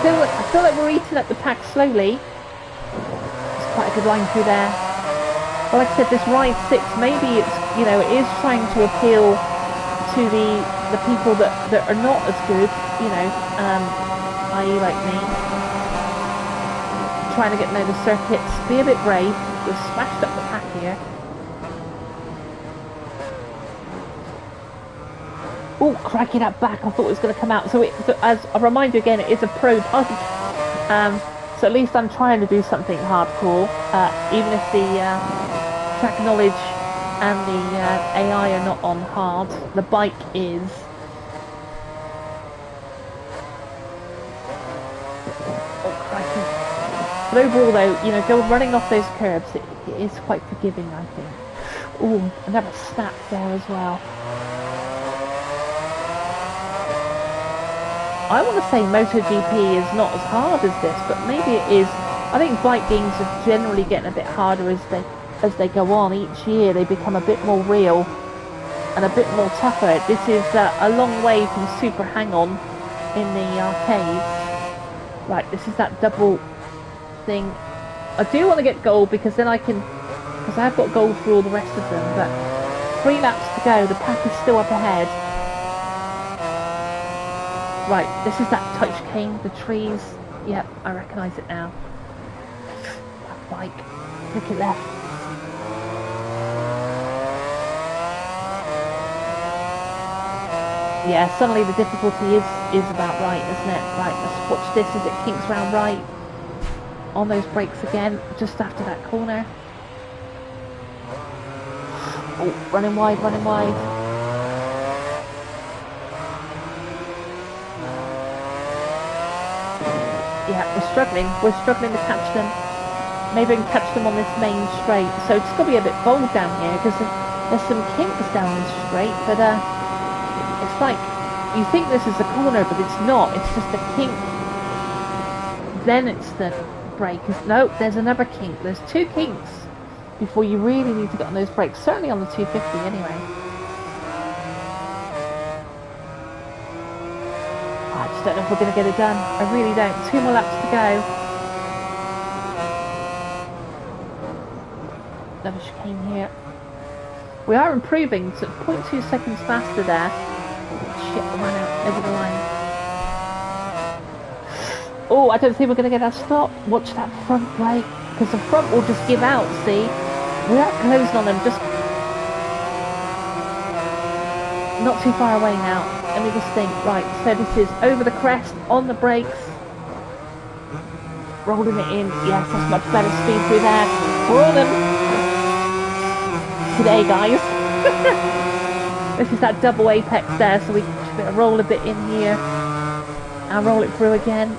Okay, I feel like we're eating up the pack slowly. It's quite a good line through there. Well, like I said, this Ride 6, maybe it's, you know, it is trying to appeal to the people that are not as good, you know, i.e. like me. Trying to get to know the circuits, be a bit brave. We've smashed up the pack here. Oh, cracking that back, I thought it was going to come out. So as I remind you again, it is a pro punch. So at least I'm trying to do something hardcore, even if the track knowledge and the AI are not on hard. The bike is. Oh, crikey. But overall though, you know, running off those curbs, it is quite forgiving, I think. Oh, another snap there as well. I want to say MotoGP is not as hard as this, but maybe it is. I think bike games are generally getting a bit harder as they go on. Each year they become a bit more real and a bit more tougher. This is a long way from Super Hang-On in the arcades. Right, this is that double thing. I do want to get gold because then I can, because I've got gold for all the rest of them, but 3 laps to go, the pack is still up ahead. Right, this is that touch cane, the trees. Yep, I recognise it now. That bike, click it left. Yeah, suddenly the difficulty is about right, isn't it? Right, let's watch this as it kinks round right. On those brakes again, just after that corner. Oh, running wide, running wide. Yeah, we're struggling to catch them. Maybe we can catch them on this main straight. So it's got to be a bit bold down here because there's some kinks down this straight, but it's like, you think this is a corner, but it's not. It's just a kink. Then it's the brake. No, there's another kink. There's 2 kinks before you really need to get on those brakes. Certainly on the 250 anyway. I just don't know if we're going to get it done. I really don't. 2 more laps to go. Another chicane here. We are improving, so 0.2 seconds faster there. Shit, I ran out over the line. Oh, I don't think we're going to get that stop. Watch that front brake, because the front will just give out, see? We are closing on them, just not too far away now. Let me just think. Right, so this is over the crest, on the brakes. Rolling it in. Yes, that's much better speed through there. We're on them today, guys. This is that double apex there, so we can roll a bit in here and roll it through again.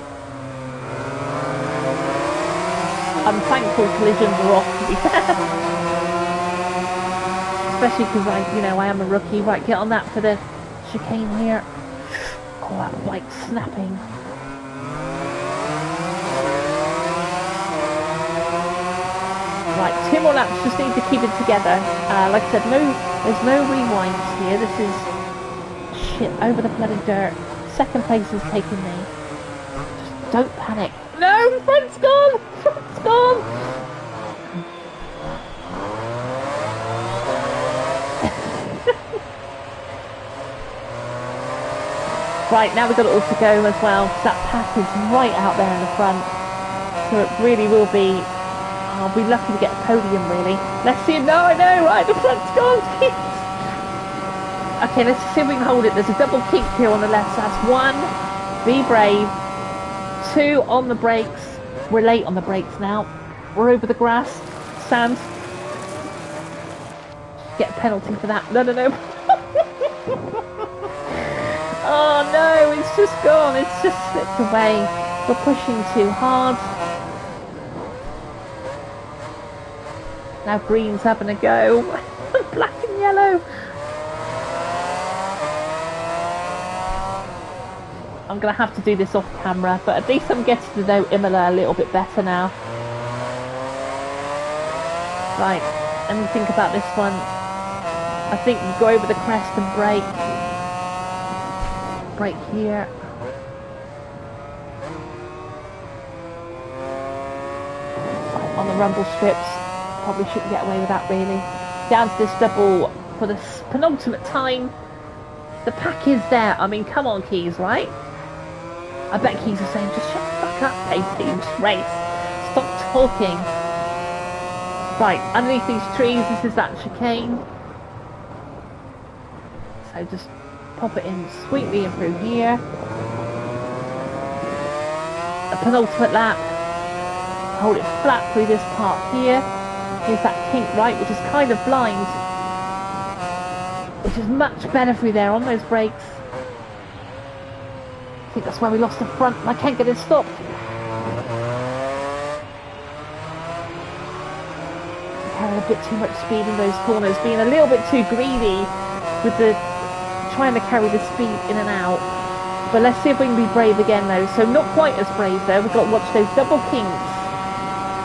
I'm thankful collisions are off, to be fair. Especially because I am a rookie. Right, get on that for the chicane here. Oh, that bike's snapping. Right, 2 more laps, just need to keep it together. Like I said, there's no rewinds here. This is shit over the bloody dirt. Second place is taking me. Just Don't panic. No, the front's gone! The front's gone! Right, now we've got it all to go as well, because that pack is right out there in the front. So it really will be, I'll be lucky to get a podium really. Let's see, no, I know, right, the front's gone. Okay, let's see if we can hold it. There's a double kink here on the left, so that's 1, be brave, 2 on the brakes. We're late on the brakes now. We're over the grass, sand. Get a penalty for that. No, no, no. Oh no, it's just gone, it's just slipped away. We're pushing too hard. Now green's having a go. Black and yellow. I'm going to have to do this off camera, but at least I'm getting to know Imola a little bit better now. Right, let me think about this one. I think you go over the crest and brake. Brake here. Right, on the rumble strips. Probably shouldn't get away with that really. Down to this double for the penultimate time. The pack is there. I mean, come on, Keys, right? I bet Keys are saying, just shut the fuck up, Katie, just race. Stop talking. Right, underneath these trees, this is that chicane. So just pop it in sweetly and through here. A penultimate lap. Hold it flat through this part here. Here's that kink right, which is kind of blind. Which is much better through there on those brakes. I think that's where we lost the front and I can't get it stopped. Carrying a bit too much speed in those corners, being a little bit too greedy with the trying to carry the speed in and out. But let's see if we can be brave again though. So not quite as brave though. We've got to watch those double kinks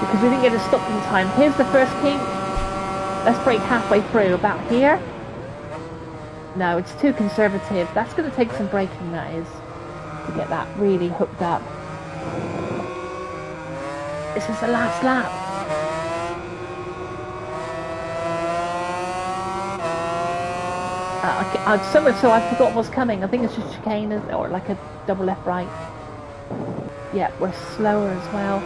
because we didn't get it stopped in time. Here's the first kink. Let's brake halfway through, about here. No, it's too conservative. That's going to take some braking, that is, to get that really hooked up. This is the last lap. So I forgot what's coming. I think it's just chicane or like a double left right. Yeah, we're slower as well.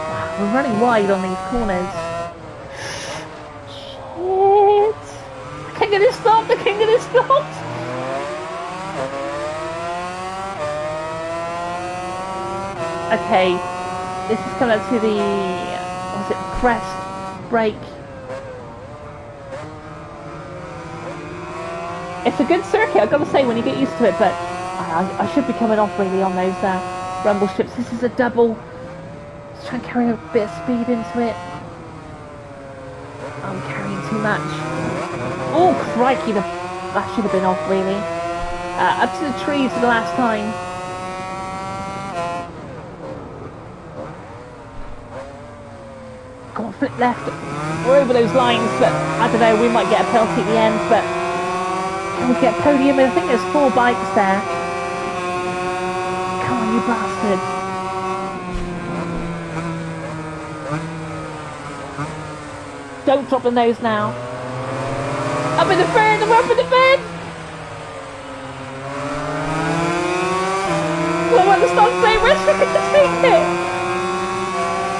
Wow, we're running wide on these corners. Shit! I can't get it stopped. I can't get it stopped. Okay, this is coming up to the what's it? Crest brake. It's a good circuit, I've got to say, when you get used to it, but I should be coming off really on those rumble strips. This is a double. Just trying to carry a bit of speed into it. I'm carrying too much. Oh, crikey, that should have been off, really. Up to the trees for the last time. Go on, flip left. We're over those lines, but I don't know, we might get a penalty at the end, but can we get a podium? I think there's 4 bikes there. Come on, you bastard. Don't drop the nose now. Up in the bird, we're up in the bird! Well, I want to stop saying we're stuck in the take it.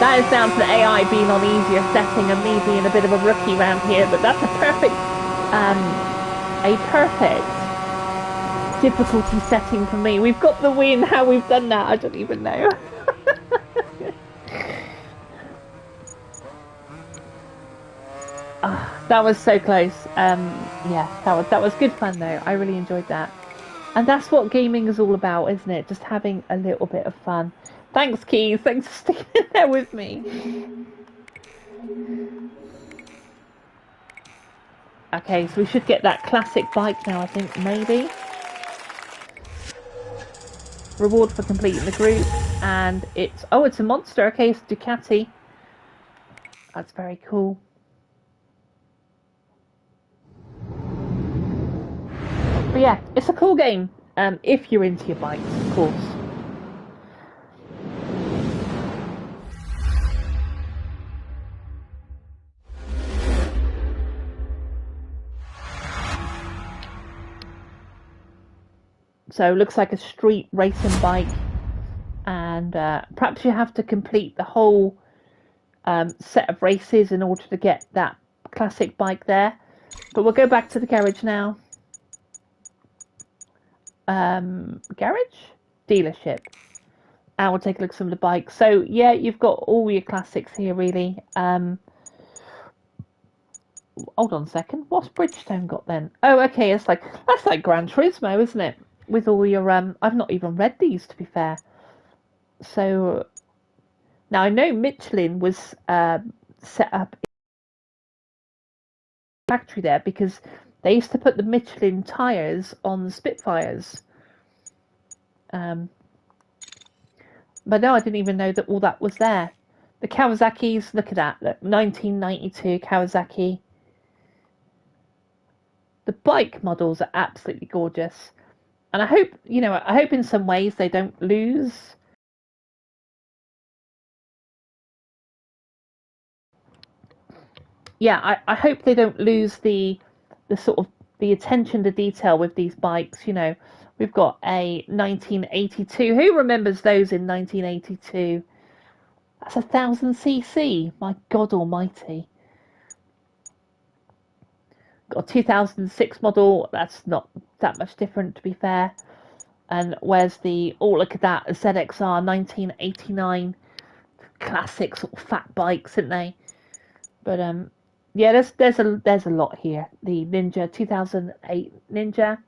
That is down to the AI being on easier setting and me being a bit of a rookie around here, but that's a perfect difficulty setting for me. We've got the win. How we've done that, I don't even know. That was so close. Yeah, that was good fun though. I really enjoyed that. And that's what gaming is all about, isn't it? Just having a little bit of fun. Thanks, Keys. Thanks for sticking there with me. Okay, so we should get that classic bike now, I think, maybe. Reward for completing the group. And it's... Oh, it's a monster. Okay, it's Ducati. That's very cool. But yeah, it's a cool game. If you're into your bikes, of course. So it looks like a street racing bike, and perhaps you have to complete the whole set of races in order to get that classic bike there. But we'll go back to the garage now. Garage? Dealership. And we'll take a look at some of the bikes. So yeah, you've got all your classics here really. Hold on a second. What's Bridgestone got then? Oh, okay. That's like Gran Turismo, isn't it? With all your I've not even read these to be fair. So now I know Michelin was set up in the factory there because they used to put the Michelin tires on the Spitfires. But no, I didn't even know that all that was there. The Kawasaki's, look at that. Look, 1992 Kawasaki. The bike models are absolutely gorgeous. And I hope, I hope in some ways they don't lose. Yeah, I hope they don't lose the sort of the attention to detail with these bikes. We've got a 1982. Who remembers those in 1982? That's 1,000cc. My God Almighty. Got a 2006 model. That's not that much different, to be fair. And where's look at that, a ZXR 1989. Classic sort of fat bikes, aren't they? But yeah, there's a lot here. The Ninja 2008 Ninja.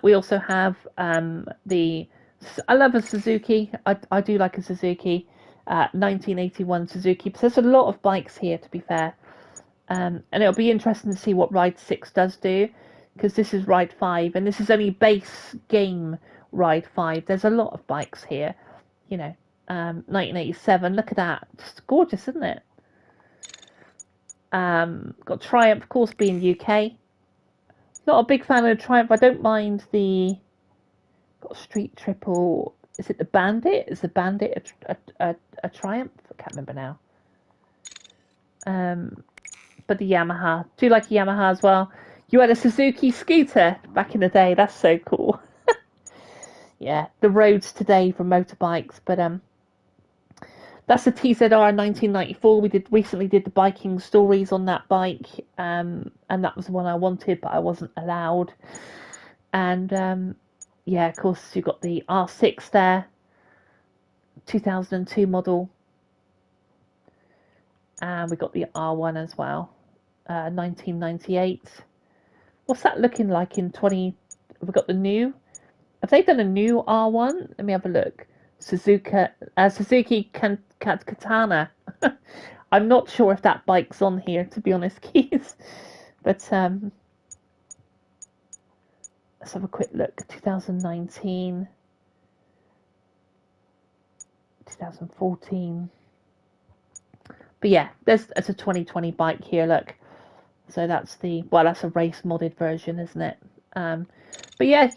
We also have I love a Suzuki. I do like a Suzuki. 1981 Suzuki. But there's a lot of bikes here, to be fair. And it'll be interesting to see what Ride 6 does do, because this is Ride 5, and this is only base game Ride 5. There's a lot of bikes here. 1987. Look at that. Just gorgeous, isn't it? Got Triumph, of course, being UK. Not a big fan of the Triumph. I don't mind the got Street Triple. Is it the Bandit? Is the Bandit a Triumph? I can't remember now. But the Yamaha. Do you like a Yamaha as well? You had a Suzuki scooter back in the day. That's so cool. Yeah, the roads today for motorbikes. But that's a TZR 1994. We recently did the biking stories on that bike, and that was the one I wanted, but I wasn't allowed. And yeah, of course, you've got the R6 there, 2002 model, and we got the R1 as well, 1998. What's that looking like in 20? Have we got the new? Have they done a new R1? Let me have a look. Suzuki Katana. I'm not sure if that bike's on here, to be honest, Keith. But let's have a quick look. 2019, 2014. But yeah, there's a 2020 bike here. Look, so that's that's a race modded version, isn't it? But yeah,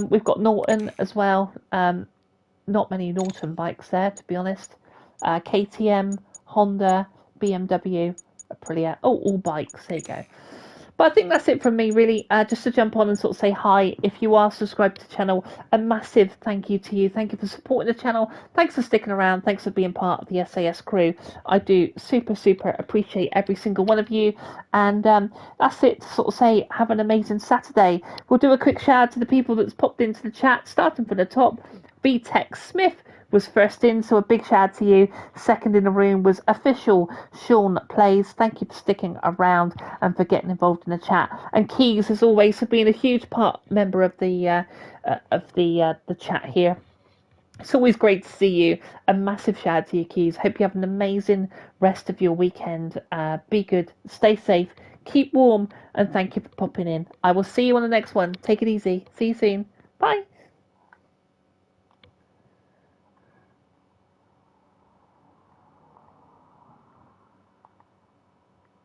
we've got Norton as well. Not many Norton bikes there, to be honest. KTM, Honda, BMW, Aprilia. Oh, all bikes. There you go. But I think that's it from me, really. Just to jump on and sort of say hi. If you are subscribed to the channel, a massive thank you to you. Thank you for supporting the channel. Thanks for sticking around. Thanks for being part of the SAS crew. I do super, super appreciate every single one of you. And that's it to sort of say have an amazing Saturday. We'll do a quick shout out to the people that's popped into the chat, starting from the top. BTech Smith was first in, so a big shout out to you. Second in the room was Official Sean Plays. Thank you for sticking around and for getting involved in the chat. And Keys, as always, for being a huge member of the chat here. It's always great to see you. A massive shout out to you, Keys. Hope you have an amazing rest of your weekend. Be good, stay safe, keep warm, and thank you for popping in. I will see you on the next one. Take it easy. See you soon. Bye.